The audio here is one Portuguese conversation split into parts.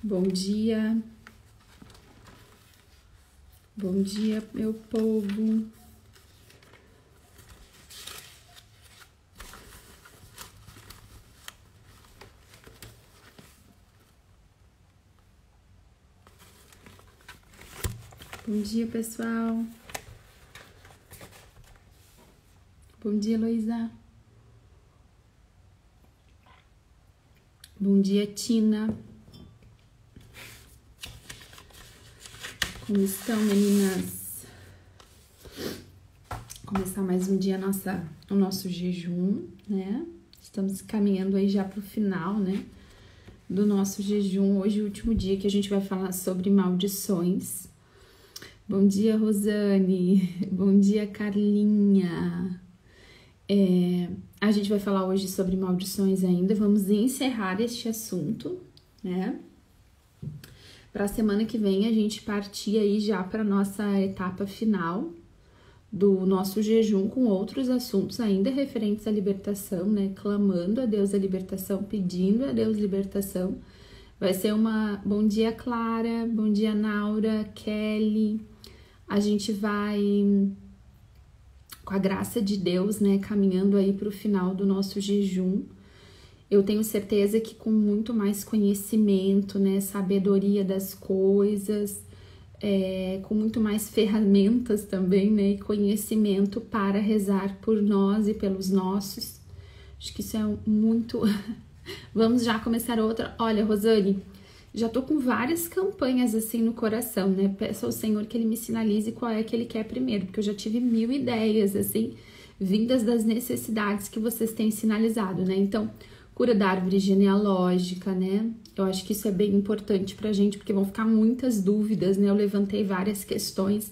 Bom dia, meu povo. Bom dia, pessoal. Bom dia, Heloísa. Bom dia, Tina. Como estão, meninas? Começar mais um dia o nosso jejum, né? Estamos caminhando aí já para o final, né? Do nosso jejum. Hoje é o último dia que a gente vai falar sobre maldições. Bom dia, Rosane. Bom dia, Carlinha. A gente vai falar hoje sobre maldições ainda. Vamos encerrar este assunto, né? Para a semana que vem a gente partir aí já para nossa etapa final do nosso jejum com outros assuntos ainda referentes à libertação, né? Clamando a Deus a libertação, pedindo a Deus libertação. Vai ser bom dia, Clara, bom dia, Naura, Kelly. A gente vai, com a graça de Deus, né, caminhando aí para o final do nosso jejum. Eu tenho certeza que com muito mais conhecimento, né, sabedoria das coisas, com muito mais ferramentas também, né, e conhecimento para rezar por nós e pelos nossos. Acho que isso é muito... Vamos já começar outra. Olha, Rosane, já tô com várias campanhas assim no coração, né? Peço ao Senhor que Ele me sinalize qual é que Ele quer primeiro, porque eu já tive 1000 ideias, assim, vindas das necessidades que vocês têm sinalizado, né? Então, cura da árvore genealógica, né? Eu acho que isso é bem importante pra gente, porque vão ficar muitas dúvidas, né? Eu levantei várias questões,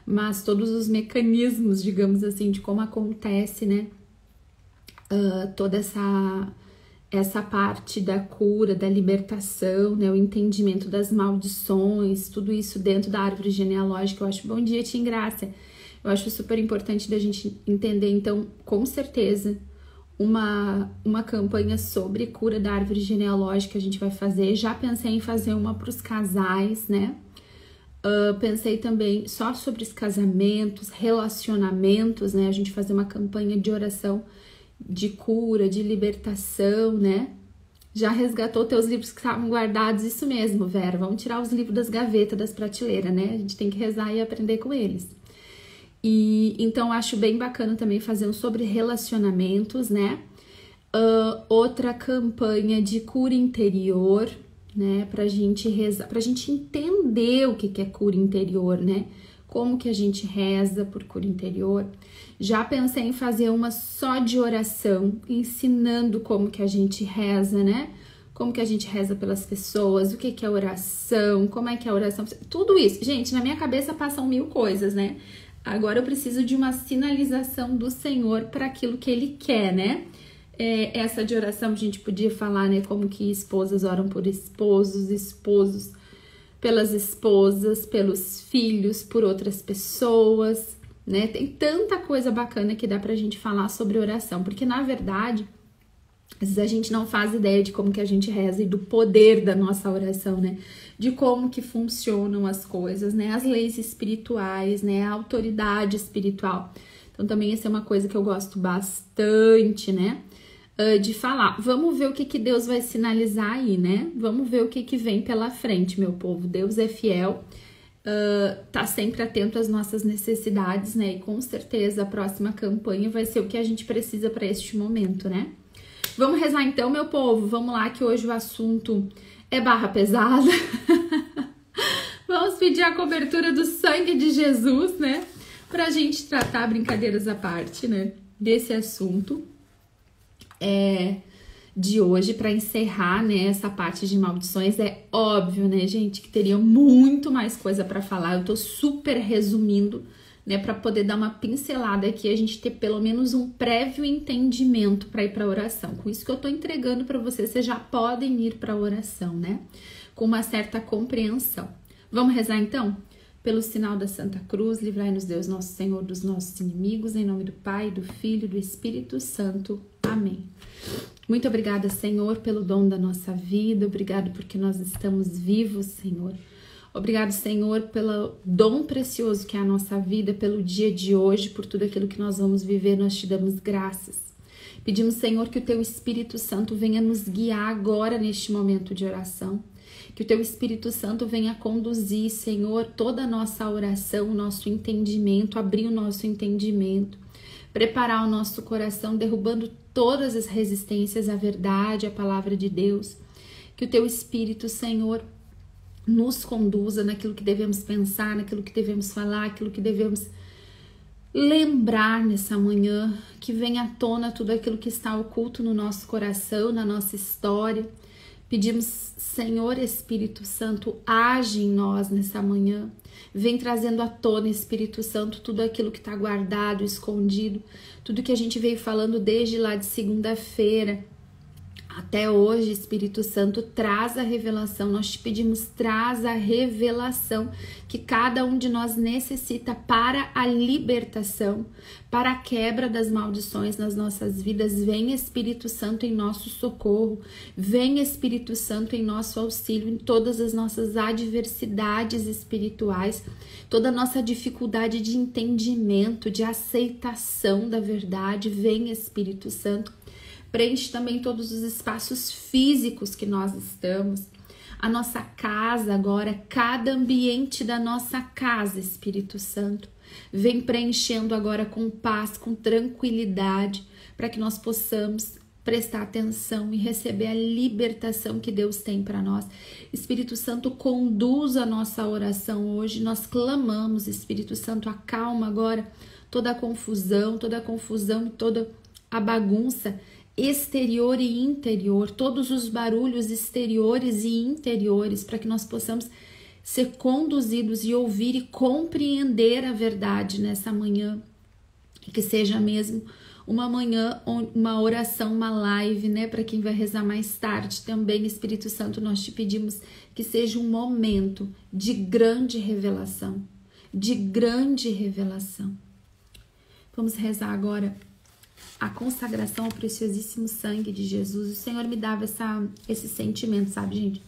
mas todos os mecanismos, digamos assim, de como acontece, né? Toda essa parte da cura, da libertação, né, o entendimento das maldições, tudo isso dentro da árvore genealógica, eu acho. Bom dia, Tim Graça. Eu acho super importante da gente entender, então, com certeza, uma campanha sobre cura da árvore genealógica a gente vai fazer. Já pensei em fazer uma para os casais, né? Pensei também só sobre os casamentos, relacionamentos, né? A gente fazer uma campanha de oração de cura, de libertação, né? Já resgatou teus livros que estavam guardados? Isso mesmo, Vera. Vamos tirar os livros das gavetas, das prateleiras, né? A gente tem que rezar e aprender com eles. E então acho bem bacana também fazer um sobre relacionamentos, né? Outra campanha de cura interior, né? Pra gente rezar, pra gente entender o que é cura interior, né? Como que a gente reza por cura interior. Já pensei em fazer uma só de oração, ensinando como que a gente reza, né? Como que a gente reza pelas pessoas, o que é oração, como é que é a oração, tudo isso. Gente, na minha cabeça passam 1000 coisas, né? Agora eu preciso de uma sinalização do Senhor para aquilo que Ele quer, né? Essa de oração a gente podia falar, né? Como que esposas oram por esposos, esposos pelas esposas, pelos filhos, por outras pessoas, né? Tem tanta coisa bacana que dá pra gente falar sobre oração, porque na verdade, às vezes a gente não faz ideia de como que a gente reza e do poder da nossa oração, né? De como que funcionam as coisas, né? As leis espirituais, né? A autoridade espiritual. Então também essa é uma coisa que eu gosto bastante, né? De falar. Vamos ver o que Deus vai sinalizar aí, né? Vamos ver o que vem pela frente, meu povo. Deus é fiel, tá sempre atento às nossas necessidades, né? E com certeza a próxima campanha vai ser o que a gente precisa para este momento, né? Vamos rezar então, meu povo? Vamos lá, que hoje o assunto é barra pesada. Vamos pedir a cobertura do sangue de Jesus, né? Pra gente tratar, brincadeiras à parte, né? Desse assunto de hoje, para encerrar, né, essa parte de maldições. É óbvio, né, gente, que teria muito mais coisa para falar. Eu tô super resumindo, né, para poder dar uma pincelada aqui, a gente ter pelo menos um prévio entendimento para ir para oração. Com isso que eu tô entregando para vocês já podem ir para oração, né, com uma certa compreensão. Vamos rezar então? Pelo sinal da Santa Cruz, livrai-nos Deus, nosso Senhor, dos nossos inimigos, em nome do Pai, do Filho e do Espírito Santo. Amém. Muito obrigada, Senhor, pelo dom da nossa vida. Obrigado porque nós estamos vivos, Senhor. Obrigado, Senhor, pelo dom precioso que é a nossa vida, pelo dia de hoje, por tudo aquilo que nós vamos viver. Nós te damos graças. Pedimos, Senhor, que o Teu Espírito Santo venha nos guiar agora neste momento de oração. Que o Teu Espírito Santo venha conduzir, Senhor, toda a nossa oração, o nosso entendimento, abrir o nosso entendimento, preparar o nosso coração, derrubando todas as resistências à verdade, à palavra de Deus. Que o Teu Espírito, Senhor, nos conduza naquilo que devemos pensar, naquilo que devemos falar, aquilo que devemos lembrar nessa manhã, que venha à tona tudo aquilo que está oculto no nosso coração, na nossa história. Pedimos, Senhor Espírito Santo, age em nós nessa manhã. Vem trazendo à tona, Espírito Santo, tudo aquilo que está guardado, escondido, tudo que a gente veio falando desde lá de segunda-feira até hoje. Espírito Santo, traz a revelação. Nós te pedimos, traz a revelação que cada um de nós necessita para a libertação, para a quebra das maldições nas nossas vidas. Vem, Espírito Santo, em nosso socorro. Vem, Espírito Santo, em nosso auxílio em todas as nossas adversidades espirituais, toda a nossa dificuldade de entendimento, de aceitação da verdade. Vem, Espírito Santo. Preenche também todos os espaços físicos que nós estamos, a nossa casa agora, cada ambiente da nossa casa, Espírito Santo. Vem preenchendo agora com paz, com tranquilidade, para que nós possamos prestar atenção e receber a libertação que Deus tem para nós. Espírito Santo, conduz a nossa oração hoje. Nós clamamos, Espírito Santo, acalma agora toda a confusão e toda a bagunça exterior e interior, todos os barulhos exteriores e interiores, para que nós possamos ser conduzidos e ouvir e compreender a verdade nessa manhã, e que seja mesmo uma manhã, uma oração, uma live, né, para quem vai rezar mais tarde também. Espírito Santo, nós te pedimos que seja um momento de grande revelação, de grande revelação. Vamos rezar agora a consagração ao preciosíssimo sangue de Jesus. O Senhor me dava esse sentimento, sabe, gente?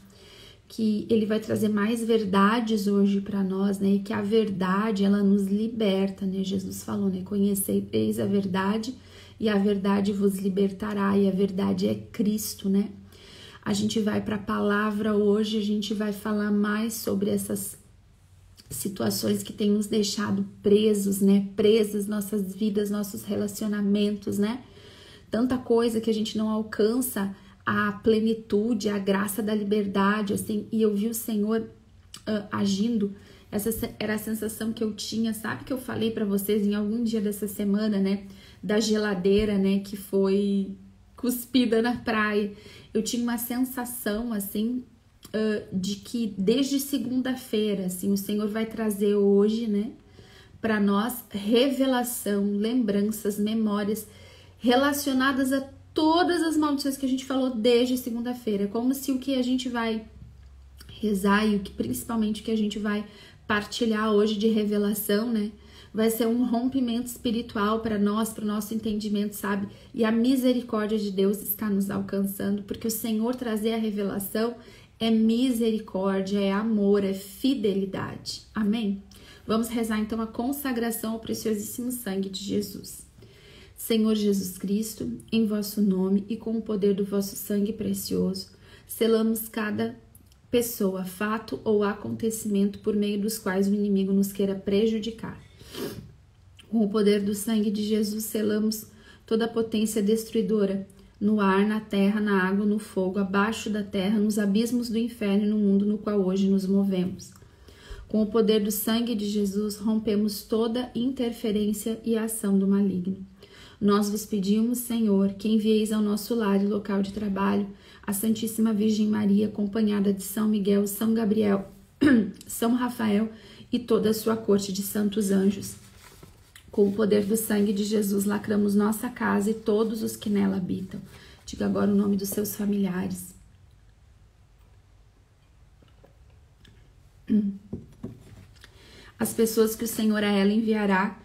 Que Ele vai trazer mais verdades hoje para nós, né? E que a verdade, ela nos liberta, né? Jesus falou, né? Conheceis a verdade e a verdade vos libertará. E a verdade é Cristo, né? A gente vai para a palavra hoje, a gente vai falar mais sobre essas situações que têm nos deixado presos, né? Presas nossas vidas, nossos relacionamentos, né? Tanta coisa que a gente não alcança a plenitude, a graça da liberdade, assim. E eu vi o Senhor agindo. Essa era a sensação que eu tinha, sabe, que eu falei para vocês em algum dia dessa semana, né? Da geladeira, né? Que foi cuspida na praia. Eu tinha uma sensação, assim, de que desde segunda-feira, assim, o Senhor vai trazer hoje, né, para nós revelação, lembranças, memórias relacionadas a todas as maldições que a gente falou desde segunda-feira. Como se o que a gente vai rezar e principalmente o que a gente vai partilhar hoje de revelação, né, vai ser um rompimento espiritual para nós, para o nosso entendimento, sabe? E a misericórdia de Deus está nos alcançando, porque o Senhor trazer a revelação é misericórdia, é amor, é fidelidade. Amém? Vamos rezar então a consagração ao preciosíssimo sangue de Jesus. Senhor Jesus Cristo, em vosso nome e com o poder do vosso sangue precioso, selamos cada pessoa, fato ou acontecimento por meio dos quais o inimigo nos queira prejudicar. Com o poder do sangue de Jesus, selamos toda a potência destruidora no ar, na terra, na água, no fogo, abaixo da terra, nos abismos do inferno e no mundo no qual hoje nos movemos. Com o poder do sangue de Jesus, rompemos toda interferência e ação do maligno. Nós vos pedimos, Senhor, que envieis ao nosso lar e local de trabalho a Santíssima Virgem Maria, acompanhada de São Miguel, São Gabriel, São Rafael e toda a sua corte de santos anjos. Com o poder do sangue de Jesus, lacramos nossa casa e todos os que nela habitam. Diga agora o nome dos seus familiares. As pessoas que o Senhor a ela enviará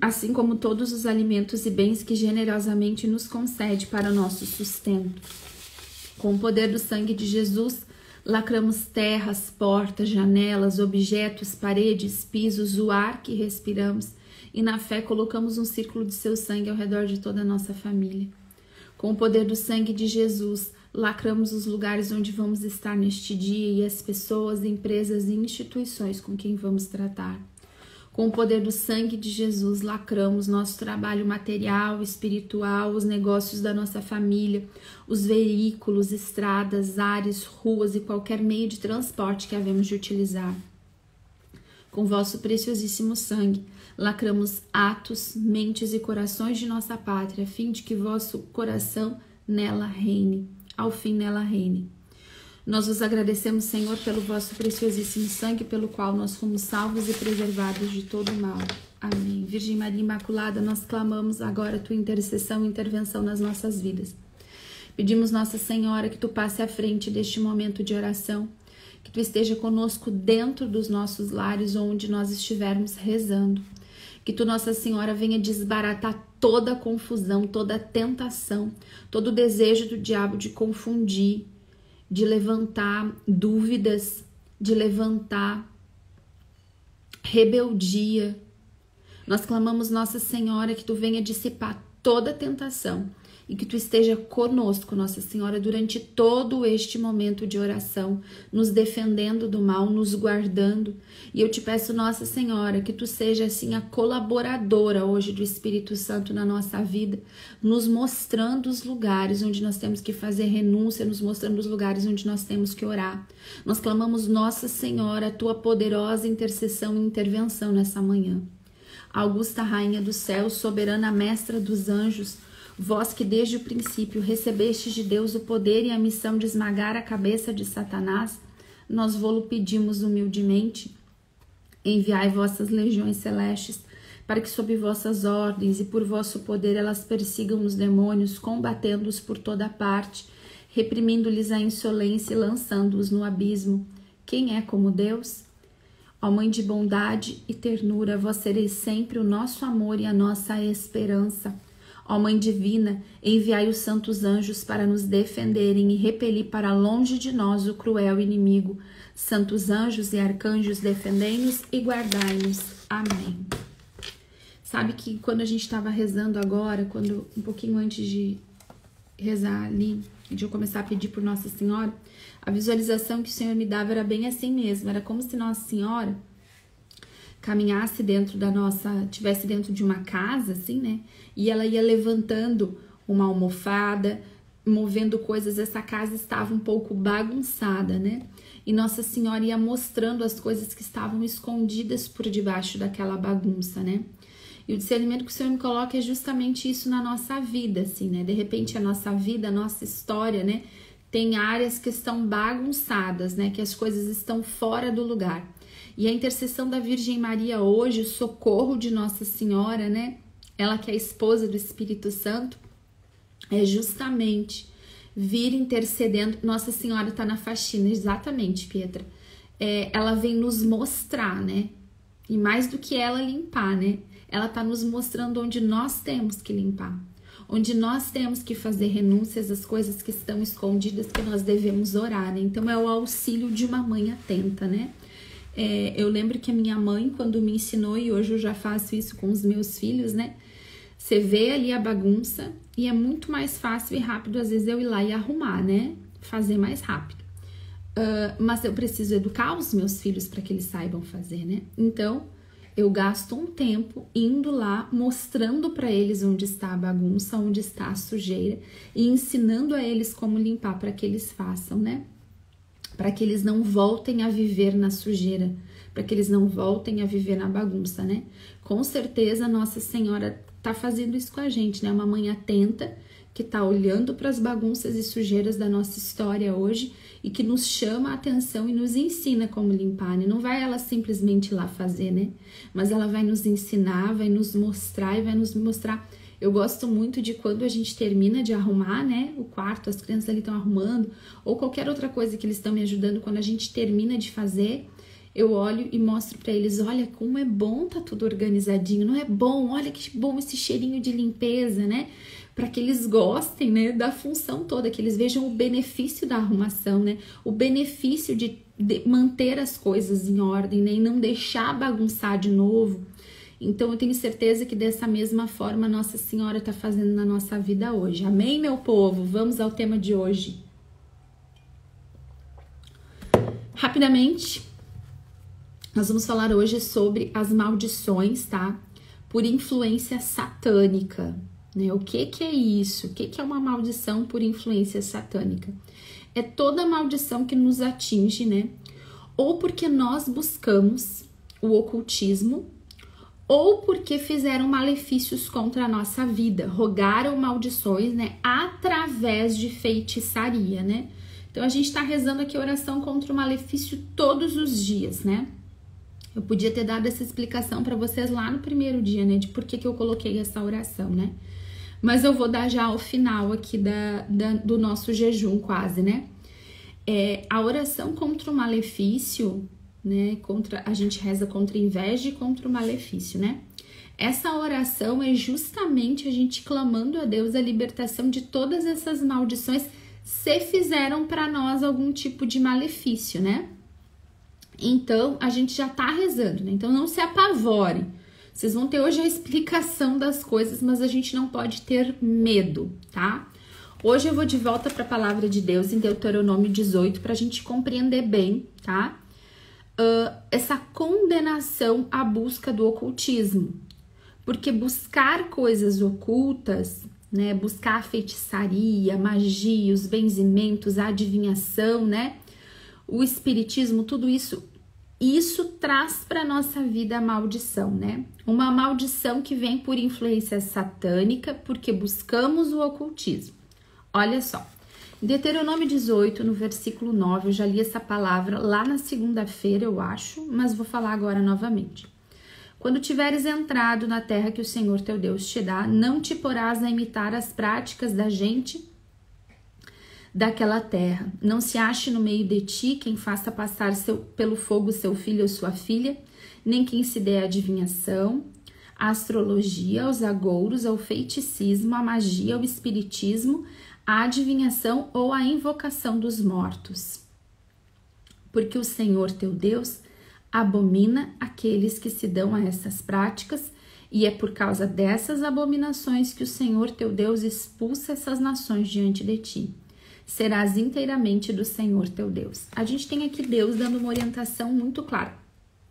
assim como todos os alimentos e bens que generosamente nos concede para o nosso sustento. Com o poder do sangue de Jesus, lacramos terras, portas, janelas, objetos, paredes, pisos, o ar que respiramos, e na fé colocamos um círculo de seu sangue ao redor de toda a nossa família. Com o poder do sangue de Jesus, lacramos os lugares onde vamos estar neste dia e as pessoas, empresas e instituições com quem vamos tratar. Com o poder do sangue de Jesus, lacramos nosso trabalho material, espiritual, os negócios da nossa família, os veículos, estradas, ares, ruas e qualquer meio de transporte que havemos de utilizar. Com vosso preciosíssimo sangue, lacramos atos, mentes e corações de nossa pátria, a fim de que vosso coração nela reine, ao fim nela reine. Nós vos agradecemos, Senhor, pelo vosso preciosíssimo sangue, pelo qual nós fomos salvos e preservados de todo o mal. Amém. Virgem Maria Imaculada, nós clamamos agora a tua intercessão e intervenção nas nossas vidas. Pedimos, Nossa Senhora, que tu passe à frente deste momento de oração, que tu esteja conosco dentro dos nossos lares, onde nós estivermos rezando. Que tu, Nossa Senhora, venha desbaratar toda a confusão, toda a tentação, todo o desejo do diabo de confundir, de levantar dúvidas, de levantar rebeldia. Nós clamamos, Nossa Senhora, que tu venha dissipar toda a tentação e que tu esteja conosco, Nossa Senhora, durante todo este momento de oração, nos defendendo do mal, nos guardando. E eu te peço, Nossa Senhora, que tu seja assim a colaboradora hoje do Espírito Santo na nossa vida, nos mostrando os lugares onde nós temos que fazer renúncia, nos mostrando os lugares onde nós temos que orar. Nós clamamos, Nossa Senhora, a tua poderosa intercessão e intervenção nessa manhã. Augusta Rainha do céu, soberana mestra dos anjos, vós que desde o princípio recebestes de Deus o poder e a missão de esmagar a cabeça de Satanás, nós vô-lo pedimos humildemente. Enviai vossas legiões celestes, para que sob vossas ordens e por vosso poder elas persigam os demônios, combatendo-os por toda parte, reprimindo-lhes a insolência e lançando-os no abismo. Quem é como Deus? Ó Mãe de bondade e ternura, vós sereis sempre o nosso amor e a nossa esperança. Ó Mãe divina, enviai os santos anjos para nos defenderem e repelir para longe de nós o cruel inimigo. Santos anjos e arcanjos, defendei-nos e guardai-nos. Amém. Sabe que quando a gente estava rezando agora, um pouquinho antes de rezar ali, de eu começar a pedir por Nossa Senhora, a visualização que o Senhor me dava era bem assim mesmo. Era como se Nossa Senhora caminhasse tivesse dentro de uma casa, assim, né? E ela ia levantando uma almofada, movendo coisas. Essa casa estava um pouco bagunçada, né? E Nossa Senhora ia mostrando as coisas que estavam escondidas por debaixo daquela bagunça, né? E o discernimento que o Senhor me coloca é justamente isso na nossa vida, assim, né? De repente a nossa vida, a nossa história, né? Tem áreas que estão bagunçadas, né? Que as coisas estão fora do lugar. E a intercessão da Virgem Maria hoje, o socorro de Nossa Senhora, né? Ela que é a esposa do Espírito Santo, é justamente vir intercedendo. Nossa Senhora está na faxina, exatamente, Pietra. Ela vem nos mostrar, né? E mais do que ela limpar, né? Ela está nos mostrando onde nós temos que limpar, onde nós temos que fazer renúncias às coisas que estão escondidas, que nós devemos orar, né? Então é o auxílio de uma mãe atenta, né? Eu lembro que a minha mãe, quando me ensinou, e hoje eu já faço isso com os meus filhos, né? Você vê ali a bagunça e é muito mais fácil e rápido, às vezes, eu ir lá e arrumar, né? Fazer mais rápido. Mas eu preciso educar os meus filhos para que eles saibam fazer, né? Então, eu gasto um tempo indo lá, mostrando para eles onde está a bagunça, onde está a sujeira e ensinando a eles como limpar para que eles façam, né? Para que eles não voltem a viver na sujeira, para que eles não voltem a viver na bagunça, né? Com certeza Nossa Senhora tá fazendo isso com a gente, né? Uma mãe atenta que tá olhando para as bagunças e sujeiras da nossa história hoje e que nos chama a atenção e nos ensina como limpar, né? Não vai ela simplesmente ir lá fazer, né? Mas ela vai nos ensinar, vai nos mostrar e vai nos mostrar. Eu gosto muito de quando a gente termina de arrumar, né, o quarto, as crianças ali estão arrumando, ou qualquer outra coisa que eles estão me ajudando, quando a gente termina de fazer, eu olho e mostro para eles, olha como é bom tá tudo organizadinho, não é bom? Olha que bom esse cheirinho de limpeza, né? Para que eles gostem, né, da função toda, que eles vejam o benefício da arrumação, né? O benefício de manter as coisas em ordem, né? E não deixar bagunçar de novo. Então, eu tenho certeza que dessa mesma forma Nossa Senhora está fazendo na nossa vida hoje. Amém, meu povo? Vamos ao tema de hoje. Rapidamente, nós vamos falar hoje sobre as maldições, tá? Por influência satânica, né? O que é isso? O que é uma maldição por influência satânica? É toda maldição que nos atinge, né? Ou porque nós buscamos o ocultismo, ou porque fizeram malefícios contra a nossa vida, rogaram maldições, né, através de feitiçaria, né? Então a gente tá rezando aqui oração contra o malefício todos os dias, né? Eu podia ter dado essa explicação para vocês lá no primeiro dia, né, de por que eu coloquei essa oração, né? Mas eu vou dar já ao final aqui do nosso jejum quase, né? A oração contra o malefício, né, a gente reza contra a inveja e contra o malefício, né? Essa oração é justamente a gente clamando a Deus a libertação de todas essas maldições se fizeram para nós algum tipo de malefício, né? Então, a gente já tá rezando, né? Então, não se apavore. Vocês vão ter hoje a explicação das coisas, mas a gente não pode ter medo, tá? Hoje eu vou de volta para a palavra de Deus em Deuteronômio 18 para a gente compreender bem, tá? Essa condenação à busca do ocultismo, porque buscar coisas ocultas, né, buscar a feitiçaria, magia, os benzimentos, a adivinhação, né, o espiritismo, tudo isso traz para nossa vida a maldição, né, uma maldição que vem por influência satânica, porque buscamos o ocultismo. Olha só. Em Deuteronômio 18, no versículo 9, eu já li essa palavra lá na segunda-feira, eu acho, mas vou falar agora novamente. Quando tiveres entrado na terra que o Senhor teu Deus te dá, não te porás a imitar as práticas da gente daquela terra. Não se ache no meio de ti quem faça passar pelo fogo seu filho ou sua filha, nem quem se dê a adivinhação, a astrologia, aos agouros, ao feiticismo, a magia, ao espiritismo, a adivinhação ou a invocação dos mortos. Porque o Senhor teu Deus abomina aqueles que se dão a essas práticas, e é por causa dessas abominações que o Senhor teu Deus expulsa essas nações diante de ti. Serás inteiramente do Senhor teu Deus. A gente tem aqui Deus dando uma orientação muito clara.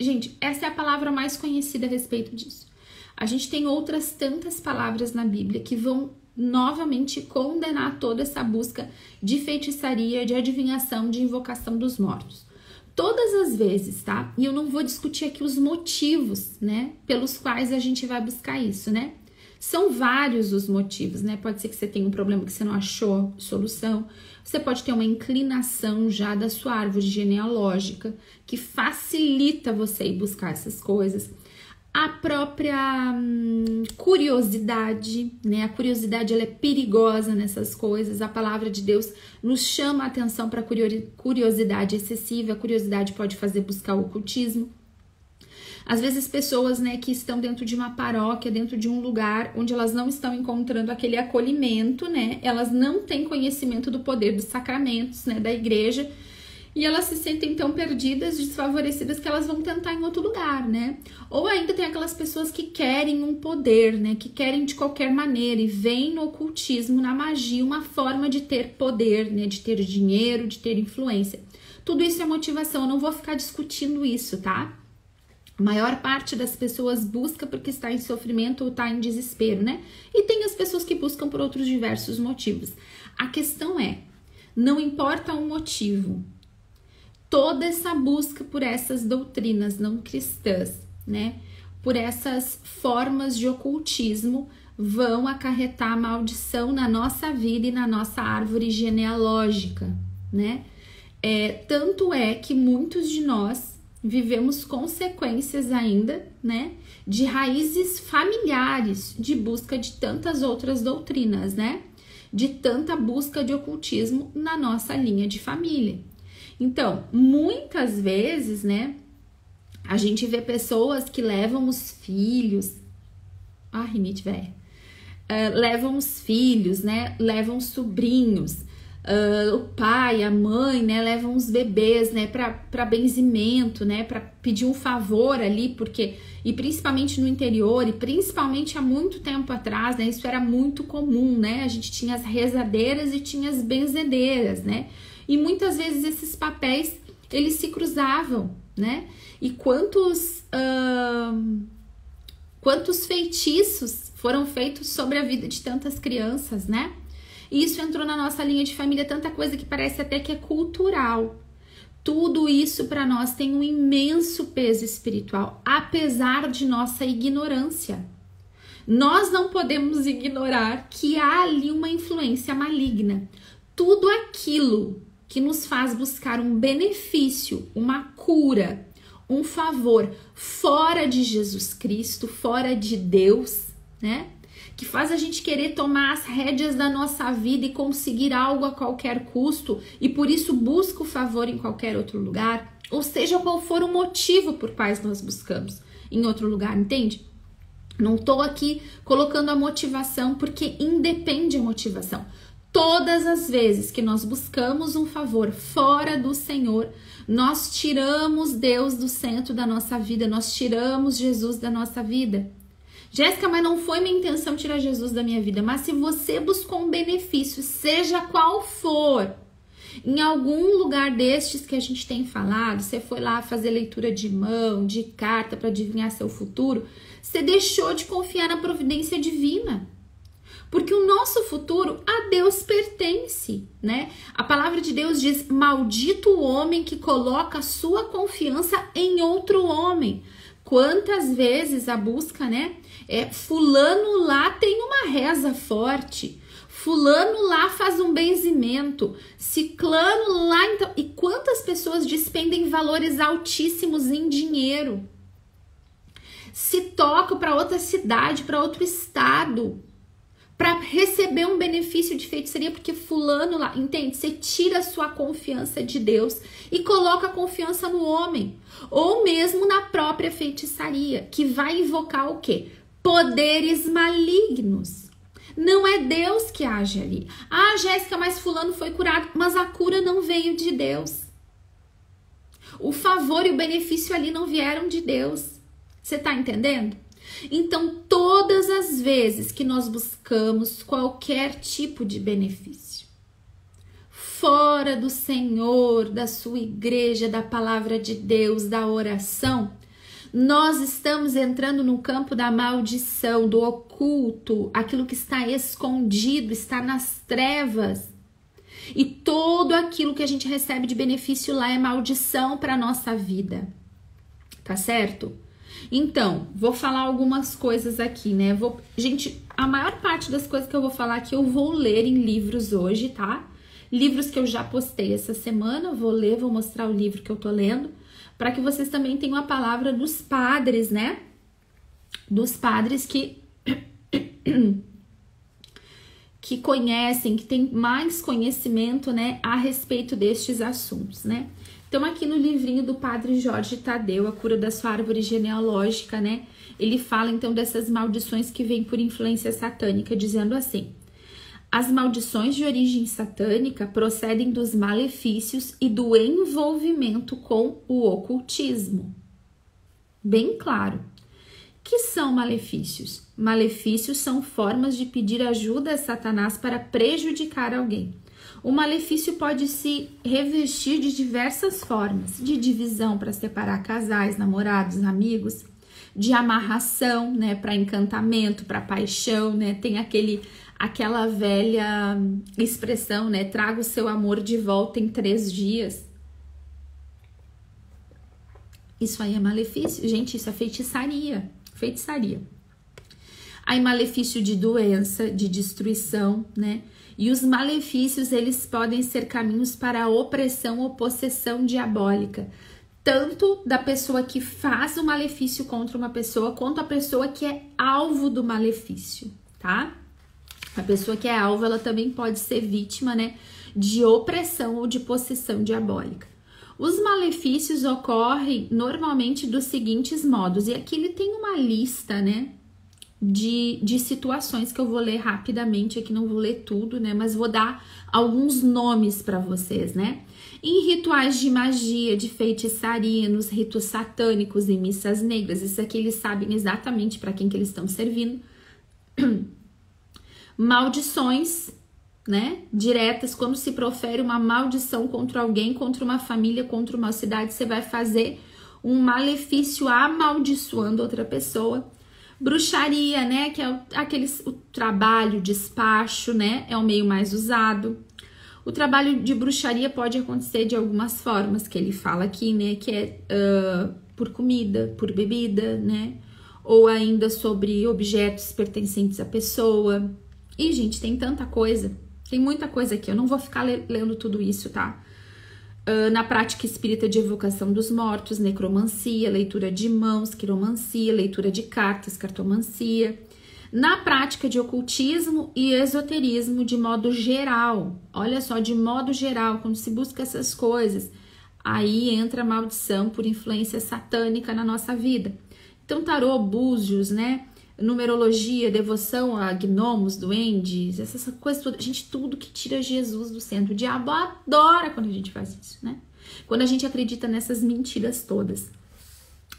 Gente, essa é a palavra mais conhecida a respeito disso. A gente tem outras tantas palavras na Bíblia que vão novamente condenar toda essa busca de feitiçaria, de adivinhação, de invocação dos mortos. Todas as vezes, tá? E eu não vou discutir aqui os motivos, né, pelos quais a gente vai buscar isso, né? São vários os motivos, né? Pode ser que você tenha um problema que você não achou solução. Você pode ter uma inclinação já da sua árvore genealógica que facilita você ir buscar essas coisas. A própria curiosidade, né? A curiosidade, ela é perigosa nessas coisas. A palavra de Deus nos chama a atenção para a curiosidade excessiva. A curiosidade pode fazer buscar o ocultismo. Às vezes pessoas, né, que estão dentro de uma paróquia, dentro de um lugar onde elas não estão encontrando aquele acolhimento, né? Elas não têm conhecimento do poder dos sacramentos, né, da igreja. E elas se sentem tão perdidas, desfavorecidas, que elas vão tentar em outro lugar, né? Ou ainda tem aquelas pessoas que querem um poder, né? Que querem de qualquer maneira e veem no ocultismo, na magia, uma forma de ter poder, né? De ter dinheiro, de ter influência. Tudo isso é motivação, eu não vou ficar discutindo isso, tá? A maior parte das pessoas busca porque está em sofrimento ou está em desespero, né? E tem as pessoas que buscam por outros diversos motivos. A questão é, não importa o motivo, toda essa busca por essas doutrinas não cristãs, né? Por essas formas de ocultismo vão acarretar maldição na nossa vida e na nossa árvore genealógica, né? Tanto é que muitos de nós vivemos consequências ainda, né? De raízes familiares, de busca de tantas outras doutrinas, né? De tanta busca de ocultismo na nossa linha de família. Então, muitas vezes, né, A gente vê pessoas que levam os filhos, rinite, velho, levam os filhos, né? Levam sobrinhos, o pai, a mãe, né? Levam os bebês, né? Para benzimento, né? Para pedir um favor ali, porque, e principalmente no interior, e principalmente há muito tempo atrás, né? Isso era muito comum, né? A gente tinha as rezadeiras e tinha as benzedeiras, né? E muitas vezes esses papéis, eles se cruzavam, né? E quantos feitiços foram feitos sobre a vida de tantas crianças, né? E isso entrou na nossa linha de família, tanta coisa que parece até que é cultural. Tudo isso para nós tem um imenso peso espiritual, apesar de nossa ignorância. Nós não podemos ignorar que há ali uma influência maligna. Tudo aquilo que nos faz buscar um benefício, uma cura, um favor fora de Jesus Cristo, fora de Deus, né? Que faz a gente querer tomar as rédeas da nossa vida e conseguir algo a qualquer custo e por isso busca o favor em qualquer outro lugar, ou seja, qual for o motivo por quais nós buscamos em outro lugar, entende? Não tô aqui colocando a motivação porque independe a motivação. Todas as vezes que nós buscamos um favor fora do Senhor, nós tiramos Deus do centro da nossa vida, nós tiramos Jesus da nossa vida. Jéssica, mas não foi minha intenção tirar Jesus da minha vida, mas se você buscou um benefício, seja qual for, em algum lugar destes que a gente tem falado, você foi lá fazer leitura de mão, de carta para adivinhar seu futuro, você deixou de confiar na providência divina. Porque o nosso futuro a Deus pertence, né? A palavra de Deus diz, maldito o homem que coloca a sua confiança em outro homem. Quantas vezes a busca, né? Fulano lá tem uma reza forte, fulano lá faz um benzimento, ciclano lá, então... E quantas pessoas despendem valores altíssimos em dinheiro? Se tocam para outra cidade, para outro estado, para receber um benefício de feitiçaria, porque fulano lá, entende? Você tira a sua confiança de Deus e coloca a confiança no homem, ou mesmo na própria feitiçaria, que vai invocar o quê? Poderes malignos. Não é Deus que age ali. Jéssica, mas fulano foi curado, mas a cura não veio de Deus. O favor e o benefício ali não vieram de Deus. Você tá entendendo? Então, todas as vezes que nós buscamos qualquer tipo de benefício, fora do Senhor, da sua igreja, da palavra de Deus, da oração, nós estamos entrando no campo da maldição, do oculto, aquilo que está escondido, está nas trevas. E todo aquilo que a gente recebe de benefício lá é maldição para a nossa vida. Tá certo? Então, vou falar algumas coisas aqui, né? Gente, a maior parte das coisas que eu vou falar aqui eu vou ler em livros hoje, tá? Livros que eu já postei essa semana, eu vou ler, vou mostrar o livro que eu tô lendo, para que vocês também tenham a palavra dos padres, né? Dos padres que conhecem, que têm mais conhecimento, né, a respeito destes assuntos, né? Então, aqui no livrinho do Padre Jorge Tadeu, A Cura da Sua Árvore Genealógica, né? Ele fala, então, dessas maldições que vêm por influência satânica, dizendo assim: as maldições de origem satânica procedem dos malefícios e do envolvimento com o ocultismo. Bem claro. Que são malefícios? Malefícios são formas de pedir ajuda a Satanás para prejudicar alguém. O malefício pode se revestir de diversas formas, de divisão para separar casais, namorados, amigos, de amarração, né, para encantamento, para paixão, né? Tem aquela velha expressão, né, traga o seu amor de volta em 3 dias. Isso aí é malefício, gente, isso é feitiçaria. Aí malefício de doença, de destruição, né? E os malefícios, eles podem ser caminhos para a opressão ou possessão diabólica, tanto da pessoa que faz o malefício contra uma pessoa, quanto a pessoa que é alvo do malefício, tá? A pessoa que é alvo, ela também pode ser vítima, né, de opressão ou de possessão diabólica. Os malefícios ocorrem normalmente dos seguintes modos, e aqui ele tem uma lista, né, de situações que eu vou ler rapidamente, aqui não vou ler tudo, né, mas vou dar alguns nomes para vocês, né. Em rituais de magia, de feitiçaria, nos ritos satânicos e missas negras, isso aqui eles sabem exatamente para quem que eles estão servindo. Maldições, né, diretas, quando se profere uma maldição contra alguém, contra uma família, contra uma cidade, você vai fazer um malefício amaldiçoando outra pessoa. Bruxaria, né, que é o trabalho, despacho, né, é o meio mais usado. O trabalho de bruxaria pode acontecer de algumas formas, que ele fala aqui, né, que é por comida, por bebida, né, ou ainda sobre objetos pertencentes à pessoa. E, gente, tem tanta coisa, tem muita coisa aqui, eu não vou ficar lendo tudo isso, tá? Na prática espírita de evocação dos mortos, necromancia, leitura de mãos, quiromancia, leitura de cartas, cartomancia. Na prática de ocultismo e esoterismo de modo geral, olha só, de modo geral, quando se busca essas coisas, aí entra a maldição por influência satânica na nossa vida. Então, tarô, búzios, né? Numerologia, devoção a gnomos, duendes, essas coisas todas, gente, tudo que tira Jesus do centro. O diabo adora quando a gente faz isso, né? Quando a gente acredita nessas mentiras todas.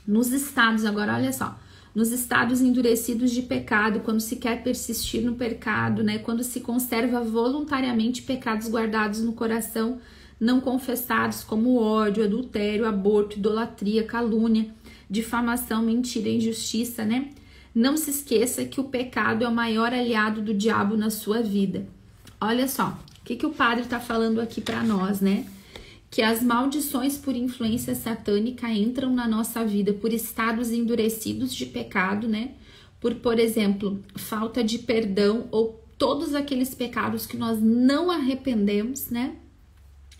Nos estados, agora, olha só, nos estados endurecidos de pecado, quando se quer persistir no pecado, né? Quando se conserva voluntariamente pecados guardados no coração, não confessados, como ódio, adultério, aborto, idolatria, calúnia, difamação, mentira, injustiça, né? Não se esqueça que o pecado é o maior aliado do diabo na sua vida. Olha só, o que o padre está falando aqui para nós, né? Que as maldições por influência satânica entram na nossa vida por estados endurecidos de pecado, né? Por exemplo, falta de perdão ou todos aqueles pecados que nós não arrependemos, né?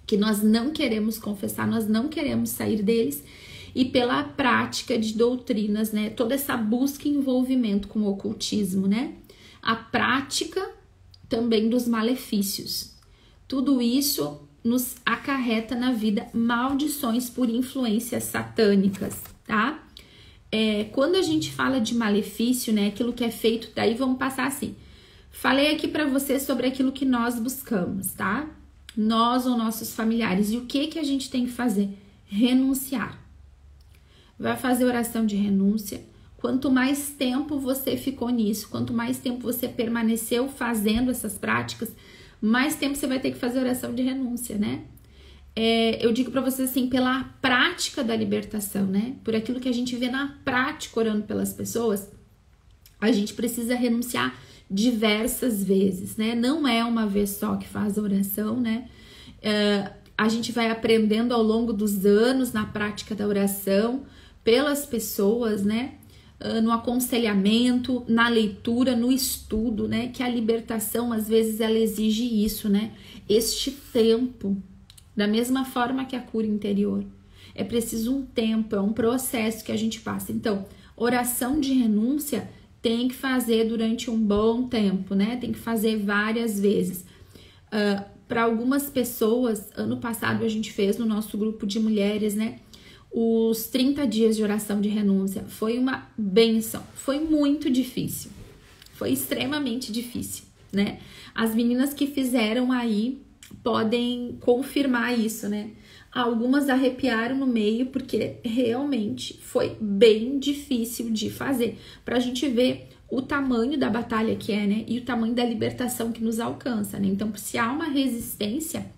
Que nós não queremos confessar, nós não queremos sair deles. E pela prática de doutrinas, né? Toda essa busca e envolvimento com o ocultismo, né? A prática também dos malefícios. Tudo isso nos acarreta na vida maldições por influências satânicas, tá? Quando a gente fala de malefício, né? Aquilo que é feito, daí vamos passar assim. Falei aqui para vocês sobre aquilo que nós buscamos, tá? Nós ou nossos familiares. E o que a gente tem que fazer? Renunciar. Vai fazer oração de renúncia. Quanto mais tempo você ficou nisso, quanto mais tempo você permaneceu fazendo essas práticas, mais tempo você vai ter que fazer oração de renúncia, né? Eu digo pra vocês assim, pela prática da libertação, né? Por aquilo que a gente vê na prática orando pelas pessoas, a gente precisa renunciar diversas vezes, né? Não é uma vez só que faz a oração, né? A gente vai aprendendo ao longo dos anos na prática da oração, pelas pessoas, né, no aconselhamento, na leitura, no estudo, né, que a libertação, às vezes, ela exige isso, né, este tempo, da mesma forma que a cura interior. É preciso um tempo, é um processo que a gente passa. Então, oração de renúncia tem que fazer durante um bom tempo, né, tem que fazer várias vezes. Para algumas pessoas, ano passado a gente fez no nosso grupo de mulheres, né, os 30 dias de oração de renúncia. Foi uma bênção, foi muito difícil, foi extremamente difícil, né? As meninas que fizeram aí podem confirmar isso, né? Algumas arrepiaram no meio porque realmente foi bem difícil de fazer, pra gente ver o tamanho da batalha que é, né? E o tamanho da libertação que nos alcança, né? Então, se há uma resistência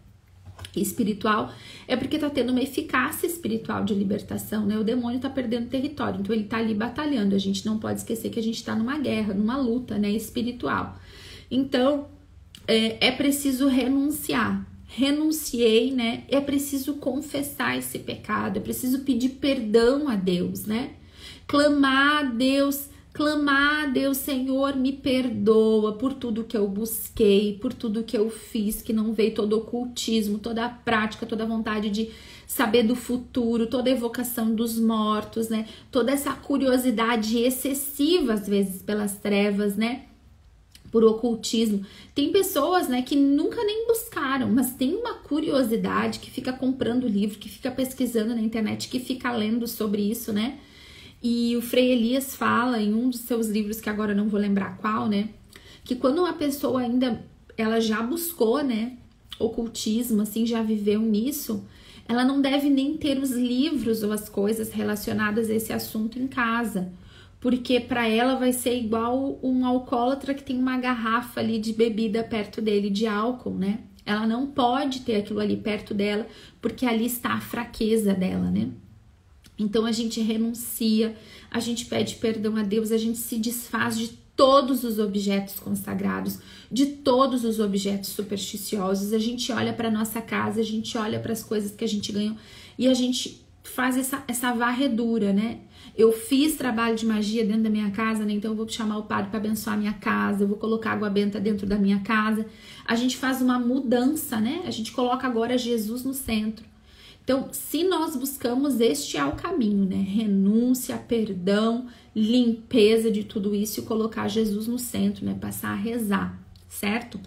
espiritual, é porque tá tendo uma eficácia espiritual de libertação, né? O demônio tá perdendo território, então ele tá ali batalhando. A gente não pode esquecer que a gente tá numa guerra, numa luta, né, espiritual. Então, é preciso renunciar. Renunciei, né? É preciso confessar esse pecado, é preciso pedir perdão a Deus, né? Clamar a Deus, Senhor, me perdoa por tudo que eu busquei, por tudo que eu fiz, que não veio todo o ocultismo, toda a prática, toda a vontade de saber do futuro, toda a evocação dos mortos, né? Toda essa curiosidade excessiva, às vezes, pelas trevas, né? por ocultismo. Tem pessoas, né, que nunca nem buscaram, mas tem uma curiosidade, que fica comprando livro, que fica pesquisando na internet, que fica lendo sobre isso, né? E o Frei Elias fala em um dos seus livros, que agora eu não vou lembrar qual, né? Que quando uma pessoa ainda, ela já buscou, né, ocultismo, assim, já viveu nisso, ela não deve nem ter os livros ou as coisas relacionadas a esse assunto em casa, porque para ela vai ser igual um alcoólatra que tem uma garrafa ali de bebida perto dele, de álcool, né? Ela não pode ter aquilo ali perto dela, porque ali está a fraqueza dela, né? Então a gente renuncia, a gente pede perdão a Deus, a gente se desfaz de todos os objetos consagrados, de todos os objetos supersticiosos. A gente olha para nossa casa, a gente olha para as coisas que a gente ganhou e a gente faz essa varredura, né? Eu fiz trabalho de magia dentro da minha casa, né? Então eu vou chamar o padre para abençoar a minha casa, eu vou colocar água benta dentro da minha casa. A gente faz uma mudança, né? A gente coloca agora Jesus no centro. Então, se nós buscamos, este é o caminho, né? Renúncia, perdão, limpeza de tudo isso e colocar Jesus no centro, né? Passar a rezar, certo?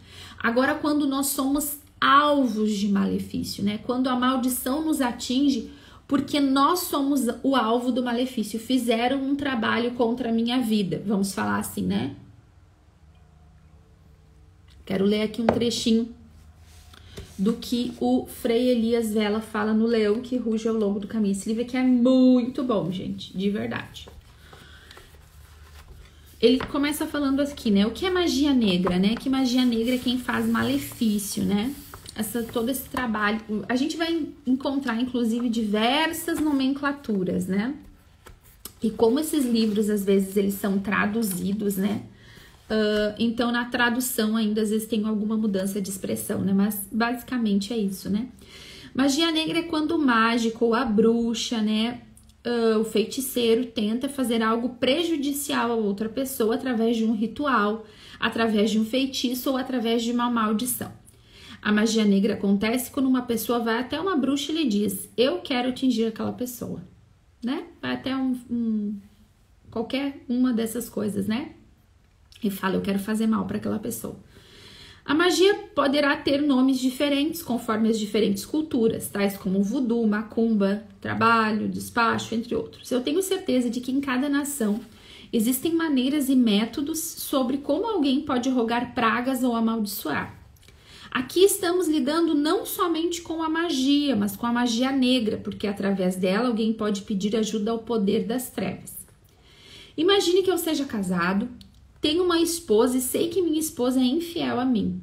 Agora, quando nós somos alvos de malefício, né? Quando a maldição nos atinge, porque nós somos o alvo do malefício, fizeram um trabalho contra a minha vida, vamos falar assim, né? Quero ler aqui um trechinho do que o Frei Elias Vela fala no Leão que Ruge ao Longo do Caminho. Esse livro aqui é muito bom, gente, de verdade. Ele começa falando aqui, né? O que é magia negra, né? Que magia negra é quem faz malefício, né? Todo esse trabalho. A gente vai encontrar, inclusive, diversas nomenclaturas, né? E como esses livros, às vezes, eles são traduzidos, né? Então, na tradução ainda, às vezes, tem alguma mudança de expressão, né? Mas, basicamente, é isso, né? Magia negra é quando o mágico ou a bruxa, né? O feiticeiro tenta fazer algo prejudicial a outra pessoa através de um ritual, através de um feitiço ou através de uma maldição. A magia negra acontece quando uma pessoa vai até uma bruxa e lhe diz: eu quero atingir aquela pessoa, né? Vai até qualquer uma dessas coisas, né? E fala: eu quero fazer mal para aquela pessoa. A magia poderá ter nomes diferentes conforme as diferentes culturas, tais como voodoo, macumba, trabalho, despacho, entre outros. Eu tenho certeza de que em cada nação existem maneiras e métodos sobre como alguém pode rogar pragas ou amaldiçoar. Aqui estamos lidando não somente com a magia, mas com a magia negra, porque através dela alguém pode pedir ajuda ao poder das trevas. Imagine que eu seja casado, tenho uma esposa e sei que minha esposa é infiel a mim.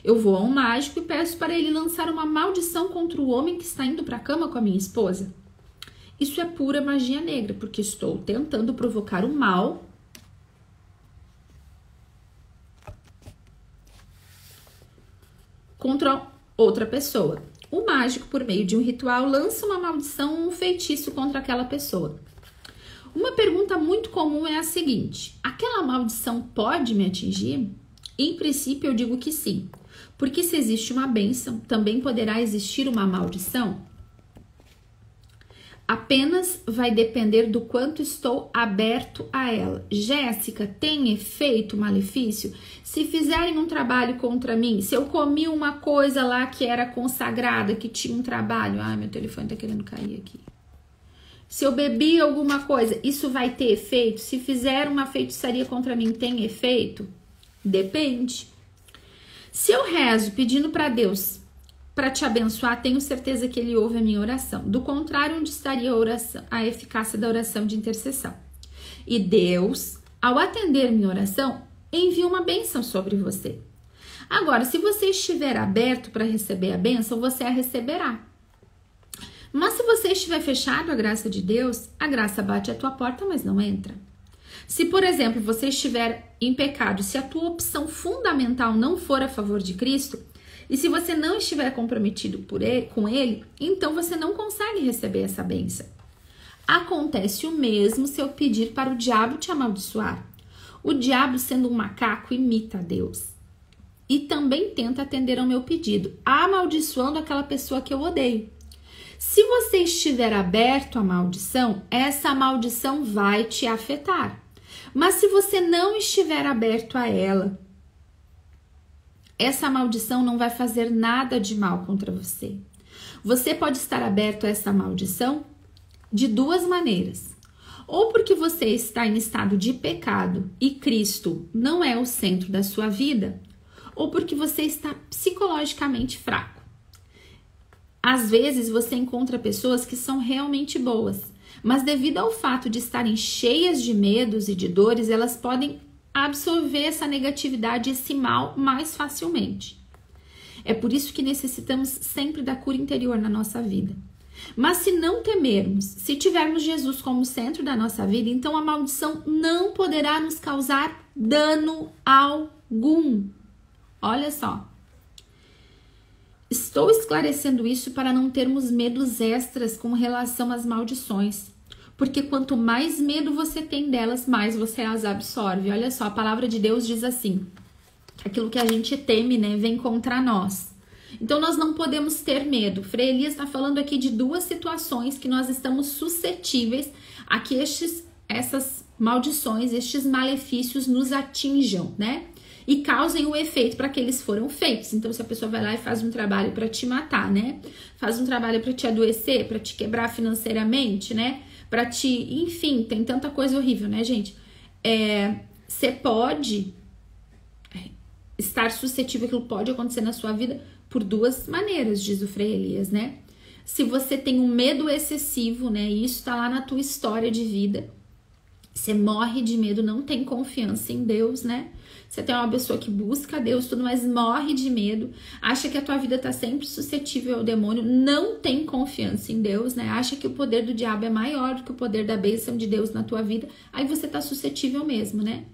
Eu vou a um mágico e peço para ele lançar uma maldição contra o homem que está indo para a cama com a minha esposa. Isso é pura magia negra, porque estou tentando provocar o mal contra outra pessoa. O mágico, por meio de um ritual, lança uma maldição ou um feitiço contra aquela pessoa. Uma pergunta muito comum é a seguinte: aquela maldição pode me atingir? Em princípio, eu digo que sim, porque se existe uma bênção, também poderá existir uma maldição. Apenas vai depender do quanto estou aberto a ela. Jéssica, tem efeito malefício? Se fizerem um trabalho contra mim, se eu comi uma coisa lá que era consagrada, que tinha um trabalho... Ai, meu telefone tá querendo cair aqui. Se eu bebi alguma coisa, isso vai ter efeito? Se fizer uma feitiçaria contra mim, tem efeito? Depende. Se eu rezo pedindo para Deus para te abençoar, tenho certeza que ele ouve a minha oração. Do contrário, onde estaria a eficácia da oração de intercessão? E Deus, ao atender minha oração, envia uma bênção sobre você. Agora, se você estiver aberto para receber a bênção, você a receberá. Mas se você estiver fechado à graça de Deus, a graça bate à tua porta, mas não entra. Se, por exemplo, você estiver em pecado, se a tua opção fundamental não for a favor de Cristo, e se você não estiver comprometido com Ele, então você não consegue receber essa bênção. Acontece o mesmo se eu pedir para o diabo te amaldiçoar. O diabo, sendo um macaco, imita a Deus. E também tenta atender ao meu pedido, amaldiçoando aquela pessoa que eu odeio. Se você estiver aberto à maldição, essa maldição vai te afetar. Mas se você não estiver aberto a ela, essa maldição não vai fazer nada de mal contra você. Você pode estar aberto a essa maldição de duas maneiras. Ou porque você está em estado de pecado e Cristo não é o centro da sua vida, ou porque você está psicologicamente fraco. Às vezes você encontra pessoas que são realmente boas, mas devido ao fato de estarem cheias de medos e de dores, elas podem absorver essa negatividade e esse mal mais facilmente. É por isso que necessitamos sempre da cura interior na nossa vida. Mas se não temermos, se tivermos Jesus como centro da nossa vida, então a maldição não poderá nos causar dano algum. Olha só. Estou esclarecendo isso para não termos medos extras com relação às maldições. Porque quanto mais medo você tem delas, mais você as absorve. Olha só, a palavra de Deus diz assim, que aquilo que a gente teme, né, vem contra nós. Então nós não podemos ter medo. Frei Elias está falando aqui de duas situações que nós estamos suscetíveis a que essas maldições, estes malefícios nos atinjam, né? E causem o efeito para que eles foram feitos. Então, se a pessoa vai lá e faz um trabalho para te matar, né? Faz um trabalho para te adoecer, para te quebrar financeiramente, né? Para te... Enfim, tem tanta coisa horrível, né, gente? Você pode estar suscetível, aquilo pode acontecer na sua vida por duas maneiras, diz o Frei Elias, né? Se você tem um medo excessivo, né? E isso tá lá na tua história de vida. Você morre de medo, não tem confiança em Deus, né? Você tem uma pessoa que busca Deus, tudo, mas morre de medo, acha que a tua vida tá sempre suscetível ao demônio, não tem confiança em Deus, né? Acha que o poder do diabo é maior do que o poder da bênção de Deus na tua vida, aí você tá suscetível mesmo, né?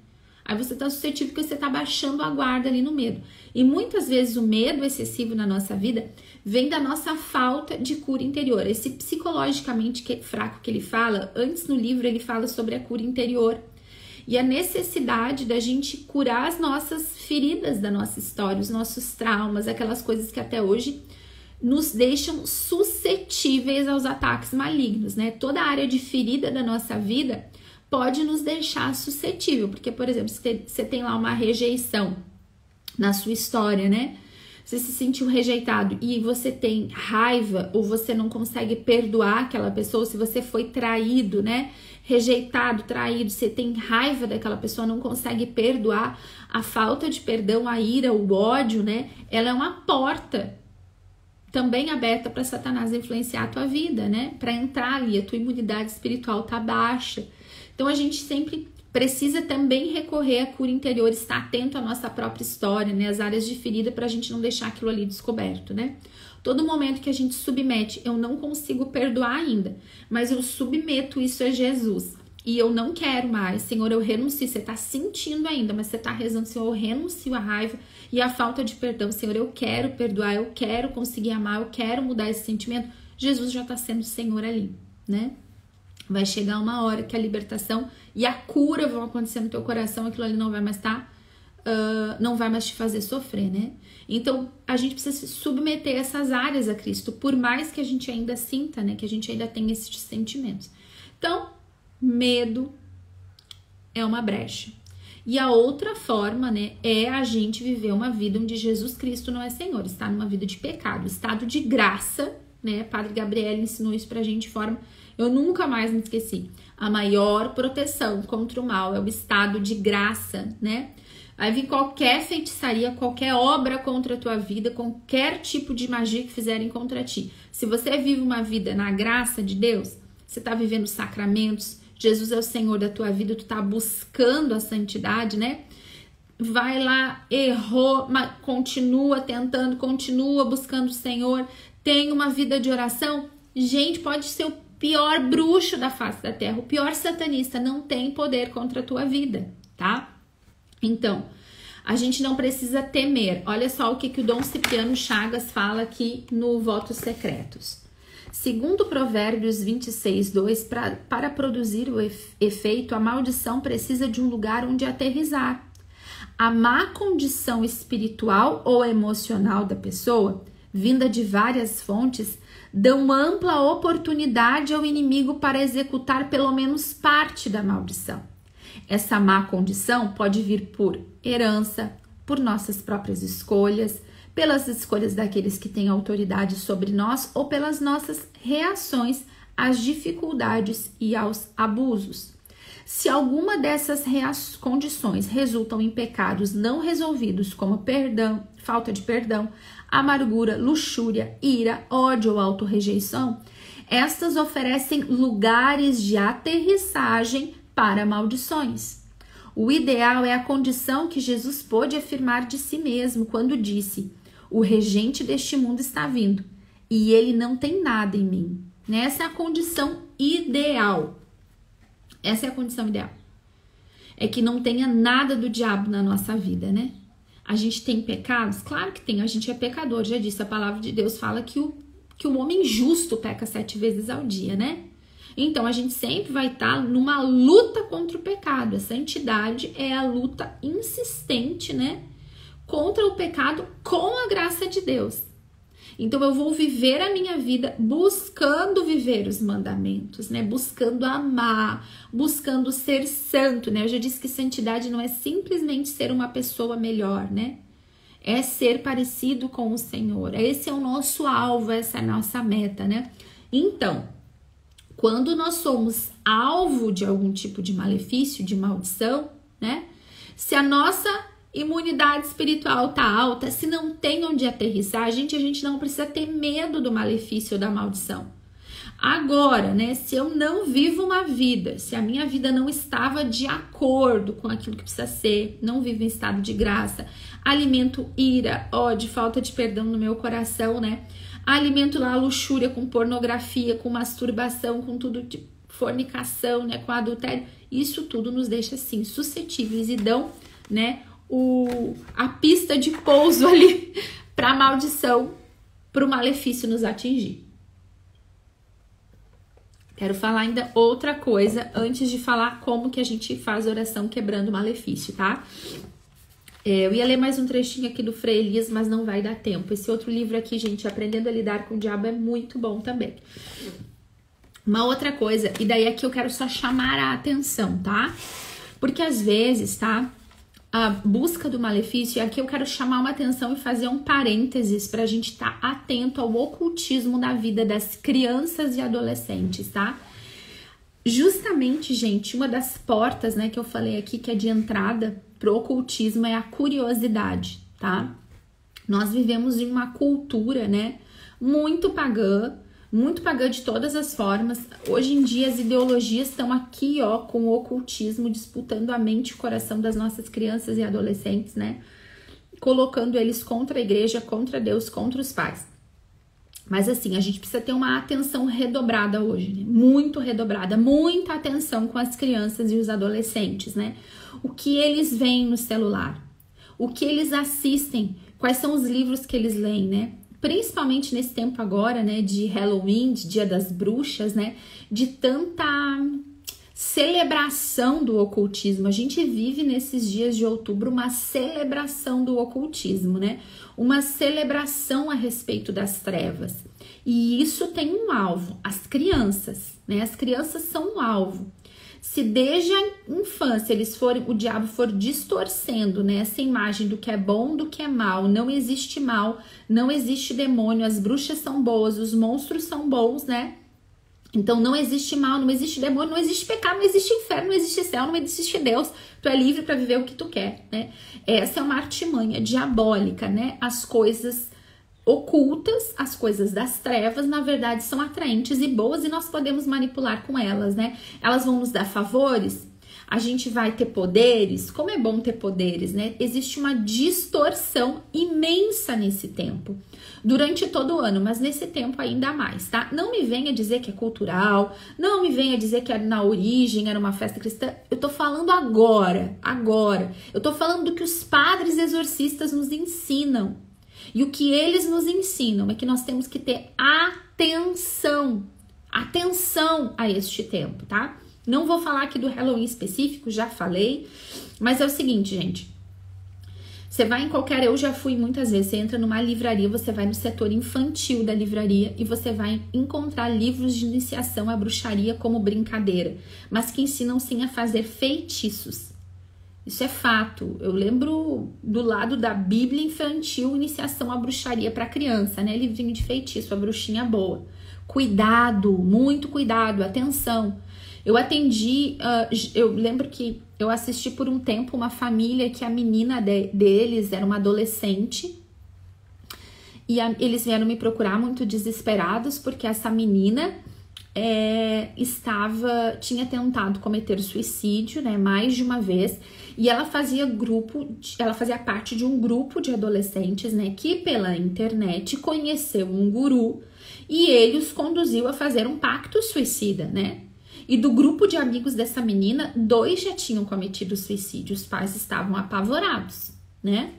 Aí você tá suscetível porque você tá baixando a guarda ali no medo. E muitas vezes o medo excessivo na nossa vida vem da nossa falta de cura interior. Esse psicologicamente fraco que ele fala, antes no livro ele fala sobre a cura interior. E a necessidade da gente curar as nossas feridas da nossa história, os nossos traumas, aquelas coisas que até hoje nos deixam suscetíveis aos ataques malignos, né? Toda a área de ferida da nossa vida pode nos deixar suscetível, porque, por exemplo, se você tem lá uma rejeição na sua história, né? Você se sentiu rejeitado e você tem raiva ou você não consegue perdoar aquela pessoa, se você foi traído, né? Rejeitado, traído, você tem raiva daquela pessoa, não consegue perdoar, a falta de perdão, a ira, o ódio, né? Ela é uma porta também aberta para Satanás influenciar a tua vida, né? Para entrar ali, a tua imunidade espiritual tá baixa. Então a gente sempre precisa também recorrer à cura interior, estar atento à nossa própria história, né? As áreas de ferida, para a gente não deixar aquilo ali descoberto, né? Todo momento que a gente submete, eu não consigo perdoar ainda, mas eu submeto isso a Jesus. E eu não quero mais, Senhor, eu renuncio. Você está sentindo ainda, mas você está rezando, Senhor, eu renuncio à raiva e à falta de perdão. Senhor, eu quero perdoar, eu quero conseguir amar, eu quero mudar esse sentimento. Jesus já está sendo Senhor ali, né? Vai chegar uma hora que a libertação e a cura vão acontecer no teu coração, aquilo ali não vai mais estar, não vai mais te fazer sofrer, né? Então, a gente precisa se submeter essas áreas a Cristo, por mais que a gente ainda sinta, né? Que a gente ainda tenha esses sentimentos. Então, medo é uma brecha. E a outra forma, né, é a gente viver uma vida onde Jesus Cristo não é Senhor, está numa vida de pecado, estado de graça, né? Padre Gabriel ensinou isso pra gente de forma... Eu nunca mais me esqueci. A maior proteção contra o mal é o estado de graça, né? Vai vir qualquer feitiçaria, qualquer obra contra a tua vida, qualquer tipo de magia que fizerem contra ti. Se você vive uma vida na graça de Deus, você tá vivendo sacramentos, Jesus é o Senhor da tua vida, tu tá buscando a santidade, né? Vai lá, errou, mas continua tentando, continua buscando o Senhor, tem uma vida de oração. Gente, pode ser o pior bruxo da face da terra, o pior satanista, não tem poder contra a tua vida, tá? Então, a gente não precisa temer. Olha só o que o Dom Cipriano Chagas fala aqui no Votos Secretos. Segundo Provérbios 26:2, para produzir o efeito, a maldição precisa de um lugar onde aterrissar. A má condição espiritual ou emocional da pessoa, vinda de várias fontes, dão ampla oportunidade ao inimigo para executar pelo menos parte da maldição. Essa má condição pode vir por herança, por nossas próprias escolhas, pelas escolhas daqueles que têm autoridade sobre nós ou pelas nossas reações às dificuldades e aos abusos. Se alguma dessas condições resultam em pecados não resolvidos, como perdão, falta de perdão, amargura, luxúria, ira, ódio ou autorrejeição, estas oferecem lugares de aterrissagem para maldições. O ideal é a condição que Jesus pôde afirmar de si mesmo quando disse: o regente deste mundo está vindo e ele não tem nada em mim. Essa é a condição ideal. Essa é a condição ideal. É que não tenha nada do diabo na nossa vida, né? A gente tem pecados? Claro que tem, a gente é pecador, já disse, a palavra de Deus fala que o homem justo peca 7 vezes ao dia, né? Então, a gente sempre vai estar numa luta contra o pecado. A santidade é a luta insistente, né? Contra o pecado com a graça de Deus. Então, eu vou viver a minha vida buscando viver os mandamentos, né? Buscando amar, buscando ser santo, né? Eu já disse que santidade não é simplesmente ser uma pessoa melhor, né? É ser parecido com o Senhor. Esse é o nosso alvo, essa é a nossa meta, né? Então, quando nós somos alvo de algum tipo de malefício, de maldição, né? Se a nossa imunidade espiritual tá alta, se não tem onde aterrissar, a gente não precisa ter medo do malefício ou da maldição. Agora, né, se eu não vivo uma vida, se a minha vida não estava de acordo com aquilo que precisa ser, não vivo em estado de graça, alimento ira, ódio, falta de perdão no meu coração, né? Alimento lá a luxúria com pornografia, com masturbação, com tudo de fornicação, né, com adultério. Isso tudo nos deixa assim suscetíveis e dão, né, a pista de pouso ali para a maldição, para o malefício nos atingir. Quero falar ainda outra coisa antes de falar como que a gente faz oração quebrando o malefício, tá? Eu ia ler mais um trechinho aqui do Frei Elias, mas não vai dar tempo. Esse outro livro aqui, gente, Aprendendo a Lidar com o Diabo, é muito bom também. Uma outra coisa, e daí aqui eu quero só chamar a atenção, tá? Porque às vezes, tá? A busca do malefício, e aqui eu quero chamar uma atenção e fazer um parênteses pra gente estar atento ao ocultismo na vida das crianças e adolescentes, tá? Justamente, gente, uma das portas, né, que eu falei aqui, que é de entrada pro ocultismo, é a curiosidade, tá? Nós vivemos em uma cultura, né, muito pagã de todas as formas. Hoje em dia as ideologias estão aqui, ó, com o ocultismo, disputando a mente e o coração das nossas crianças e adolescentes, né? Colocando eles contra a igreja, contra Deus, contra os pais. Mas assim, a gente precisa ter uma atenção redobrada hoje, né? Muito redobrada, muita atenção com as crianças e os adolescentes, né? O que eles veem no celular, o que eles assistem, quais são os livros que eles leem, né? Principalmente nesse tempo agora, né, de Halloween, de Dia das Bruxas, né, de tanta celebração do ocultismo. A gente vive nesses dias de outubro uma celebração do ocultismo, né, uma celebração a respeito das trevas. E isso tem um alvo, as crianças, né, as crianças são um alvo. Se desde a infância o diabo for distorcendo, né, essa imagem do que é bom, do que é mal, não existe mal, não existe demônio, as bruxas são boas, os monstros são bons, né? Então não existe mal, não existe demônio, não existe pecado, não existe inferno, não existe céu, não existe Deus. Tu é livre para viver o que tu quer, né? Essa é uma artimanha diabólica, né? As coisas ocultas, as coisas das trevas, na verdade, são atraentes e boas e nós podemos manipular com elas, né? Elas vão nos dar favores, a gente vai ter poderes. Como é bom ter poderes, né? Existe uma distorção imensa nesse tempo, durante todo o ano, mas nesse tempo ainda mais, tá? Não me venha dizer que é cultural, não me venha dizer que na origem era uma festa cristã. Eu tô falando agora. Eu tô falando do que os padres exorcistas nos ensinam. E o que eles nos ensinam é que nós temos que ter atenção a este tempo, tá? Não vou falar aqui do Halloween específico, já falei, mas é o seguinte, gente. Você vai em qualquer... Eu já fui muitas vezes, você entra numa livraria, você vai no setor infantil da livraria e você vai encontrar livros de iniciação à bruxaria como brincadeira, mas que ensinam sim a fazer feitiços. Isso é fato. Eu lembro do lado da Bíblia infantil, iniciação à bruxaria para criança, né? Livrinho de feitiço, a bruxinha boa. Cuidado, muito cuidado, atenção. Eu atendi, eu lembro que eu assisti por um tempo uma família que a menina deles era uma adolescente. E eles vieram me procurar muito desesperados porque essa menina tinha tentado cometer suicídio, né, mais de uma vez, e ela fazia parte de um grupo de adolescentes, né, que pela internet conheceu um guru e ele os conduziu a fazer um pacto suicida, né? E do grupo de amigos dessa menina, 2 já tinham cometido suicídio, os pais estavam apavorados, né?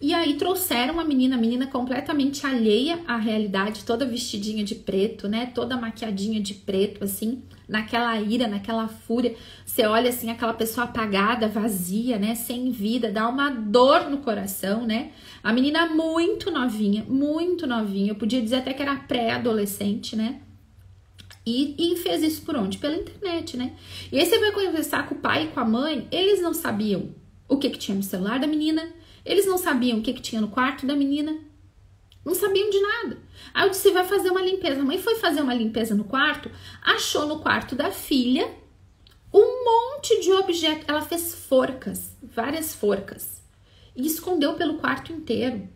E aí trouxeram a menina completamente alheia à realidade, toda vestidinha de preto, né? Toda maquiadinha de preto, assim, naquela ira, naquela fúria. Você olha assim, aquela pessoa apagada, vazia, né? Sem vida, dá uma dor no coração, né? A menina muito novinha, eu podia dizer até que era pré-adolescente, né? E fez isso por onde? Pela internet, né? E aí você vai conversar com o pai e com a mãe, eles não sabiam o que tinha no celular da menina, eles não sabiam o que tinha no quarto da menina. Não sabiam de nada. Aí eu disse, vai fazer uma limpeza. A mãe foi fazer uma limpeza no quarto, achou no quarto da filha um monte de objetos. Ela fez forcas, várias forcas. E escondeu pelo quarto inteiro.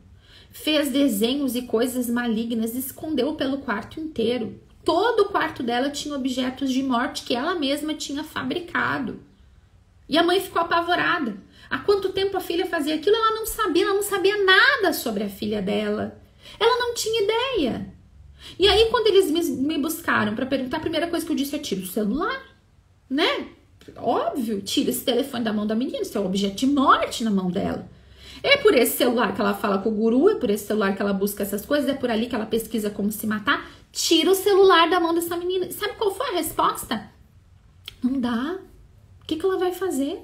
Fez desenhos e coisas malignas, escondeu pelo quarto inteiro. Todo o quarto dela tinha objetos de morte que ela mesma tinha fabricado. E a mãe ficou apavorada. Há quanto tempo a filha fazia aquilo? Ela não sabia nada sobre a filha dela. Ela não tinha ideia. E aí, quando eles me buscaram para perguntar, a primeira coisa que eu disse é: tira o celular, né? Óbvio, tira esse telefone da mão da menina, isso é um objeto de morte na mão dela. É por esse celular que ela fala com o guru, é por esse celular que ela busca essas coisas, é por ali que ela pesquisa como se matar. Tira o celular da mão dessa menina. E sabe qual foi a resposta? Não dá. O que ela vai fazer?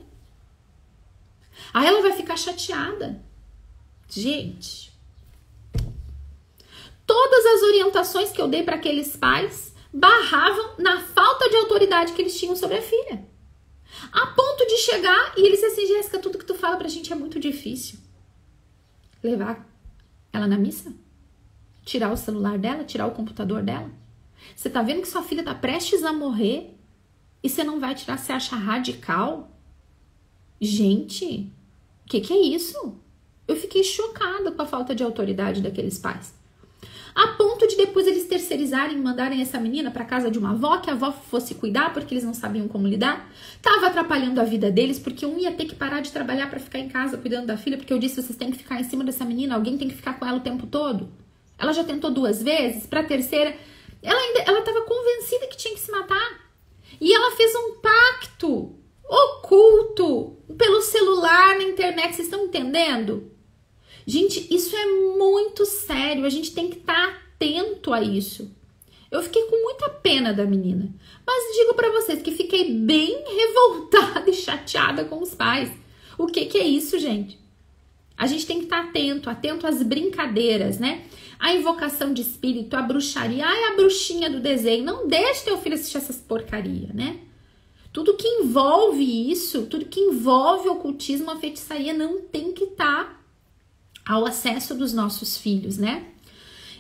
Aí ela vai ficar chateada. Gente, todas as orientações que eu dei para aqueles pais barravam na falta de autoridade que eles tinham sobre a filha. A ponto de chegar e eles assim: Jéssica, tudo que tu fala pra gente é muito difícil. Levar ela na missa? Tirar o celular dela? Tirar o computador dela? Você tá vendo que sua filha tá prestes a morrer e você não vai tirar? Você acha radical? Gente, o que é isso? Eu fiquei chocada com a falta de autoridade daqueles pais. A ponto de depois eles terceirizarem, mandarem essa menina para casa de uma avó, que a avó fosse cuidar porque eles não sabiam como lidar. Tava atrapalhando a vida deles, porque um ia ter que parar de trabalhar para ficar em casa cuidando da filha, porque eu disse, vocês têm que ficar em cima dessa menina, alguém tem que ficar com ela o tempo todo. Ela já tentou 2 vezes, para a terceira, ela tava convencida que tinha que se matar. E ela fez um pacto oculto pelo celular, na internet, vocês estão entendendo? Gente, isso é muito sério, a gente tem que estar atento a isso. Eu fiquei com muita pena da menina, mas digo pra vocês que fiquei bem revoltada e chateada com os pais. O que é isso, gente? A gente tem que estar atento às brincadeiras, né? A invocação de espírito, a bruxaria, a bruxinha do desenho. Não deixe teu filho assistir essas porcaria, né? Tudo que envolve isso, tudo que envolve o ocultismo, a feitiçaria, não tem que estar ao acesso dos nossos filhos, né?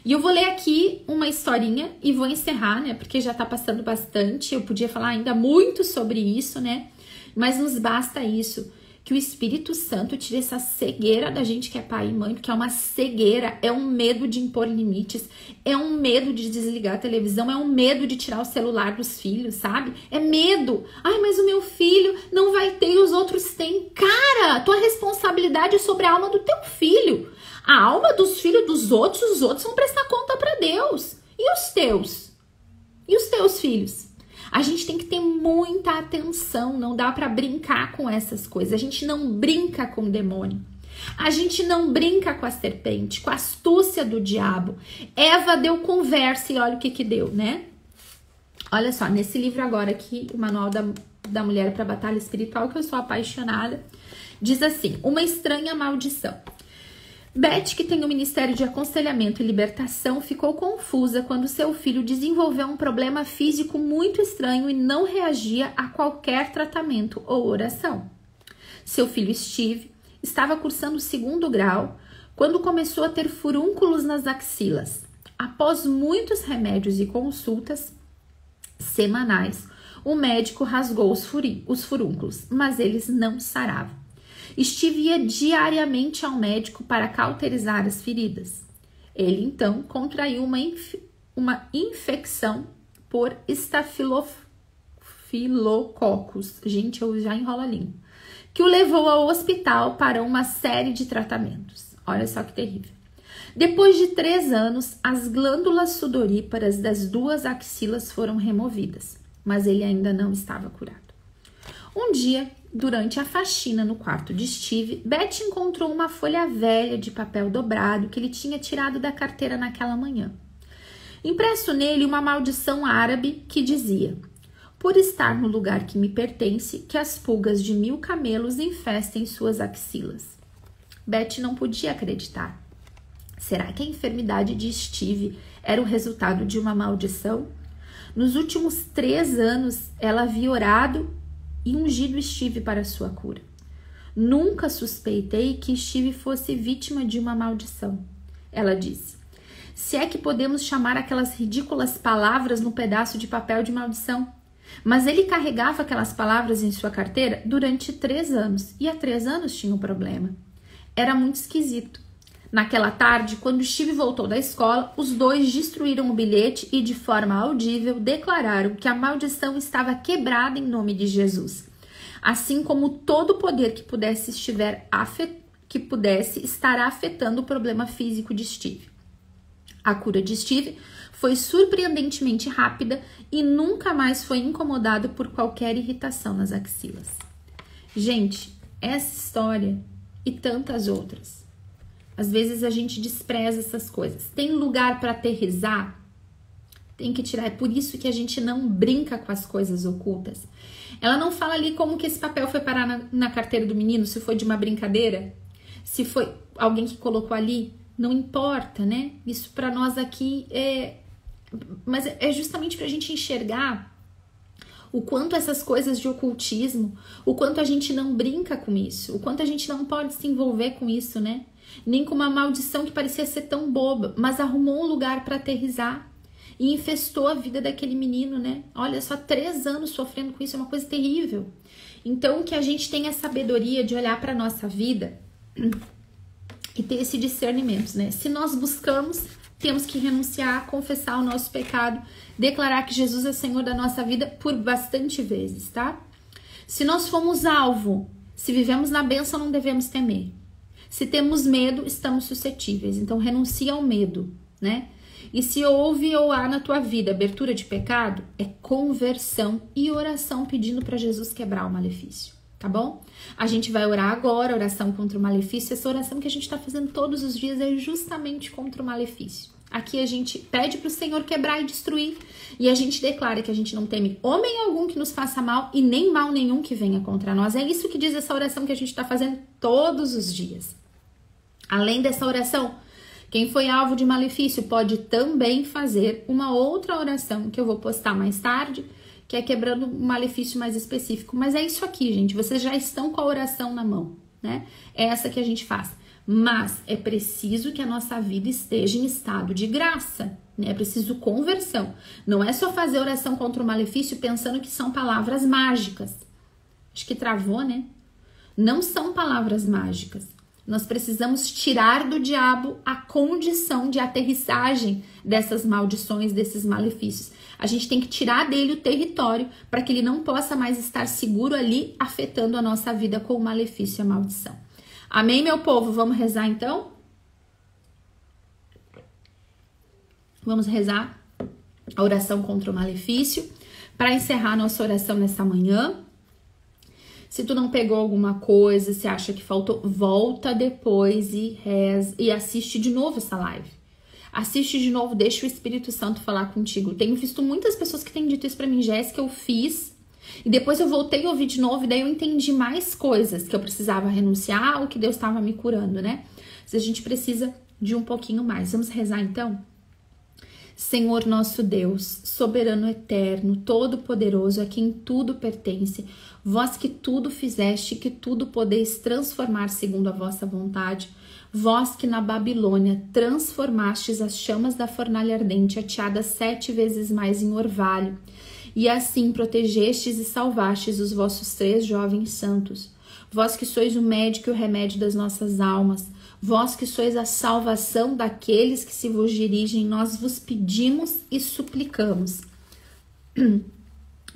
E eu vou ler aqui uma historinha e vou encerrar, né? Porque já tá passando bastante, eu podia falar ainda muito sobre isso, né? Mas nos basta isso, que o Espírito Santo tire essa cegueira da gente que é pai e mãe, porque é uma cegueira, é um medo de impor limites, é um medo de desligar a televisão, é um medo de tirar o celular dos filhos, sabe? É medo. Ai, mas o meu filho não vai ter e os outros têm. Cara, tua responsabilidade é sobre a alma do teu filho. A alma dos filhos dos outros, os outros vão prestar conta para Deus. E os teus? E os teus filhos? A gente tem que ter muita atenção, não dá pra brincar com essas coisas. A gente não brinca com o demônio. A gente não brinca com a serpente, com a astúcia do diabo. Eva deu conversa e olha o que deu, né? Olha só, nesse livro agora aqui, o Manual da Mulher para a Batalha Espiritual, que eu sou apaixonada, diz assim: uma estranha maldição. Beth, que tem o Ministério de Aconselhamento e Libertação, ficou confusa quando seu filho desenvolveu um problema físico muito estranho e não reagia a qualquer tratamento ou oração. Seu filho Steve estava cursando o 2º grau quando começou a ter furúnculos nas axilas. Após muitos remédios e consultas semanais, o médico rasgou os furúnculos, mas eles não saravam. Steve ia diariamente ao médico para cauterizar as feridas. Ele, então, contraiu uma infecção por estafilococcus, gente, eu já enrolo a língua, que o levou ao hospital para uma série de tratamentos. Olha só que terrível. Depois de 3 anos, as glândulas sudoríparas das 2 axilas foram removidas, mas ele ainda não estava curado. Um dia, durante a faxina no quarto de Steve, Beth encontrou uma folha velha de papel dobrado que ele tinha tirado da carteira naquela manhã. Impresso nele uma maldição árabe que dizia: por estar no lugar que me pertence, que as pulgas de 1000 camelos infestem suas axilas. Beth não podia acreditar. Será que a enfermidade de Steve era o resultado de uma maldição? Nos últimos 3 anos, ela havia orado e ungido Steve para sua cura. Nunca suspeitei que Steve fosse vítima de uma maldição. Ela disse: se é que podemos chamar aquelas ridículas palavras no pedaço de papel de maldição. Mas ele carregava aquelas palavras em sua carteira durante 3 anos e há 3 anos tinha um problema. Era muito esquisito. Naquela tarde, quando Steve voltou da escola, os dois destruíram o bilhete e, de forma audível, declararam que a maldição estava quebrada em nome de Jesus, assim como todo o poder que pudesse estar afetando o problema físico de Steve. A cura de Steve foi surpreendentemente rápida e nunca mais foi incomodado por qualquer irritação nas axilas. Gente, essa história e tantas outras. Às vezes a gente despreza essas coisas. Tem lugar para aterrissar? Tem que tirar. É por isso que a gente não brinca com as coisas ocultas. Ela não fala ali como que esse papel foi parar na carteira do menino, se foi de uma brincadeira, se foi alguém que colocou ali. Não importa, né? Isso para nós aqui é... Mas é justamente para a gente enxergar o quanto essas coisas de ocultismo, o quanto a gente não brinca com isso, o quanto a gente não pode se envolver com isso, né? Nem com uma maldição que parecia ser tão boba, mas arrumou um lugar para aterrissar e infestou a vida daquele menino, né? Olha, só 3 anos sofrendo com isso, é uma coisa terrível. Então, que a gente tenha a sabedoria de olhar para a nossa vida e ter esse discernimento, né? Se nós buscamos, temos que renunciar, confessar o nosso pecado, declarar que Jesus é Senhor da nossa vida por bastante vezes, tá? Se nós fomos alvo, se vivemos na bênção, não devemos temer. Se temos medo, estamos suscetíveis. Então, renuncia ao medo, né? E se houve ou há na tua vida abertura de pecado, é conversão e oração pedindo para Jesus quebrar o malefício, tá bom? A gente vai orar agora, oração contra o malefício. Essa oração que a gente está fazendo todos os dias é justamente contra o malefício. Aqui a gente pede para o Senhor quebrar e destruir. E a gente declara que a gente não teme homem algum que nos faça mal e nem mal nenhum que venha contra nós. É isso que diz essa oração que a gente está fazendo todos os dias. Além dessa oração, quem foi alvo de malefício pode também fazer uma outra oração que eu vou postar mais tarde, que é quebrando um malefício mais específico. Mas é isso aqui, gente. Vocês já estão com a oração na mão, né? É essa que a gente faz. Mas é preciso que a nossa vida esteja em estado de graça, né? É preciso conversão. Não é só fazer oração contra o malefício pensando que são palavras mágicas. Acho que travou, né? Não são palavras mágicas. Nós precisamos tirar do diabo a condição de aterrissagem dessas maldições, desses malefícios. A gente tem que tirar dele o território para que ele não possa mais estar seguro ali, afetando a nossa vida com o malefício e a maldição. Amém, meu povo? Vamos rezar então? Vamos rezar a oração contra o malefício. Para encerrar a nossa oração nessa manhã, se tu não pegou alguma coisa, se acha que faltou, volta depois e reza e assiste de novo essa live. Assiste de novo, deixa o Espírito Santo falar contigo. Tenho visto muitas pessoas que têm dito isso pra mim, Jéssica, eu fiz e depois eu voltei a ouvir de novo e daí eu entendi mais coisas que eu precisava renunciar ou que Deus estava me curando, né? Mas a gente precisa de um pouquinho mais. Vamos rezar então? Senhor nosso Deus, soberano eterno, todo-poderoso, a quem tudo pertence, vós que tudo fizeste, que tudo podeis transformar segundo a vossa vontade, vós que na Babilônia transformastes as chamas da fornalha ardente, ateadas 7 vezes mais em orvalho, e assim protegestes e salvastes os vossos 3 jovens santos, vós que sois o médico e o remédio das nossas almas, vós que sois a salvação daqueles que se vos dirigem, nós vos pedimos e suplicamos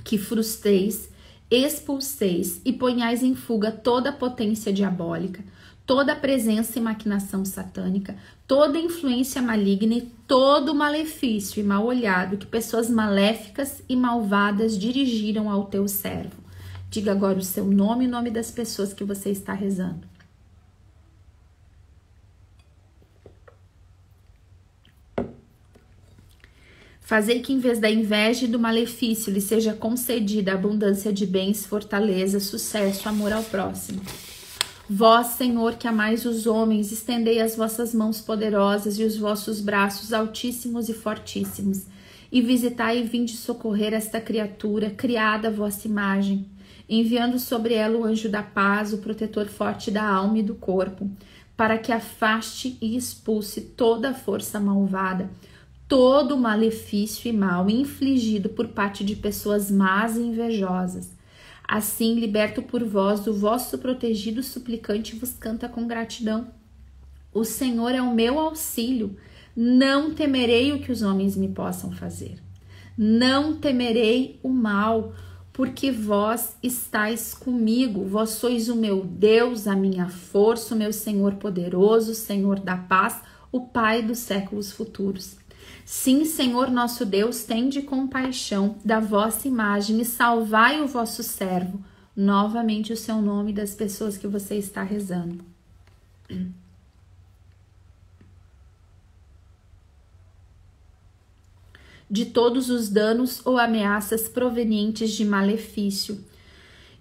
que frustreis, expulseis e ponhais em fuga toda a potência diabólica, toda a presença e maquinação satânica, toda influência maligna e todo malefício e mal olhado que pessoas maléficas e malvadas dirigiram ao teu servo. Diga agora o seu nome e o nome das pessoas que você está rezando. Fazei que em vez da inveja e do malefício lhe seja concedida abundância de bens, fortaleza, sucesso, amor ao próximo. Vós, Senhor, que amais os homens, estendei as vossas mãos poderosas e os vossos braços altíssimos e fortíssimos, e visitai e vinde socorrer esta criatura, criada à vossa imagem, enviando sobre ela o anjo da paz, o protetor forte da alma e do corpo, para que afaste e expulse toda a força malvada, todo o malefício e mal infligido por parte de pessoas más e invejosas. Assim, liberto por vós, o vosso protegido suplicante vos canta com gratidão. O Senhor é o meu auxílio, não temerei o que os homens me possam fazer. Não temerei o mal, porque vós estáis comigo, vós sois o meu Deus, a minha força, o meu Senhor poderoso, o Senhor da paz, o Pai dos séculos futuros. Sim, Senhor nosso Deus, tende compaixão da vossa imagem e salvai o vosso servo. Novamente o seu nome das pessoas que você está rezando. De todos os danos ou ameaças provenientes de malefício,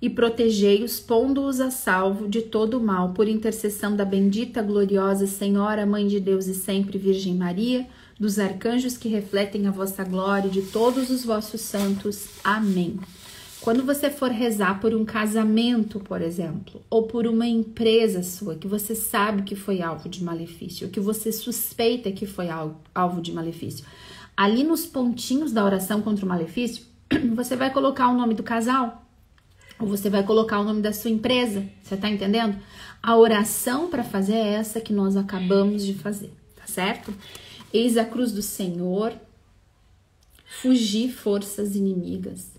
e protegei-os, pondo-os a salvo de todo o mal, por intercessão da bendita, gloriosa Senhora, Mãe de Deus e sempre Virgem Maria, dos arcanjos que refletem a vossa glória e de todos os vossos santos. Amém. Quando você for rezar por um casamento, por exemplo, ou por uma empresa sua que você sabe que foi alvo de malefício, ou que você suspeita que foi alvo de malefício, ali nos pontinhos da oração contra o malefício, você vai colocar o nome do casal, ou você vai colocar o nome da sua empresa, você tá entendendo? A oração para fazer é essa que nós acabamos de fazer, tá certo? Eis a cruz do Senhor, fugi forças inimigas,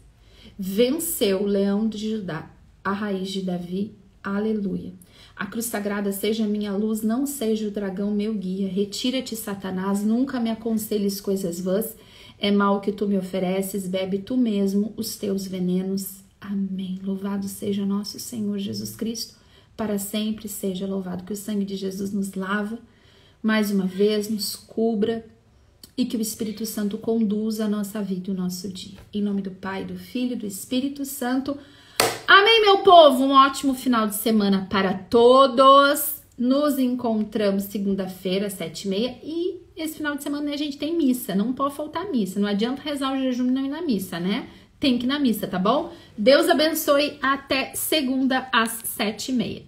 venceu o leão de Judá, a raiz de Davi, aleluia. A cruz sagrada seja minha luz, não seja o dragão meu guia. Retira-te, Satanás, nunca me aconselhes coisas vãs, é mal que tu me ofereces, bebe tu mesmo os teus venenos. Amém. Louvado seja nosso Senhor Jesus Cristo, para sempre seja louvado. Que o sangue de Jesus nos lava, mais uma vez, nos cubra e que o Espírito Santo conduza a nossa vida e o nosso dia. Em nome do Pai, do Filho e do Espírito Santo. Amém, meu povo! Um ótimo final de semana para todos. Nos encontramos segunda-feira, 7h30. E esse final de semana a gente tem missa. Não pode faltar missa. Não adianta rezar o jejum e não ir na missa, né? Tem que ir na missa, tá bom? Deus abençoe. Até segunda às 7h30.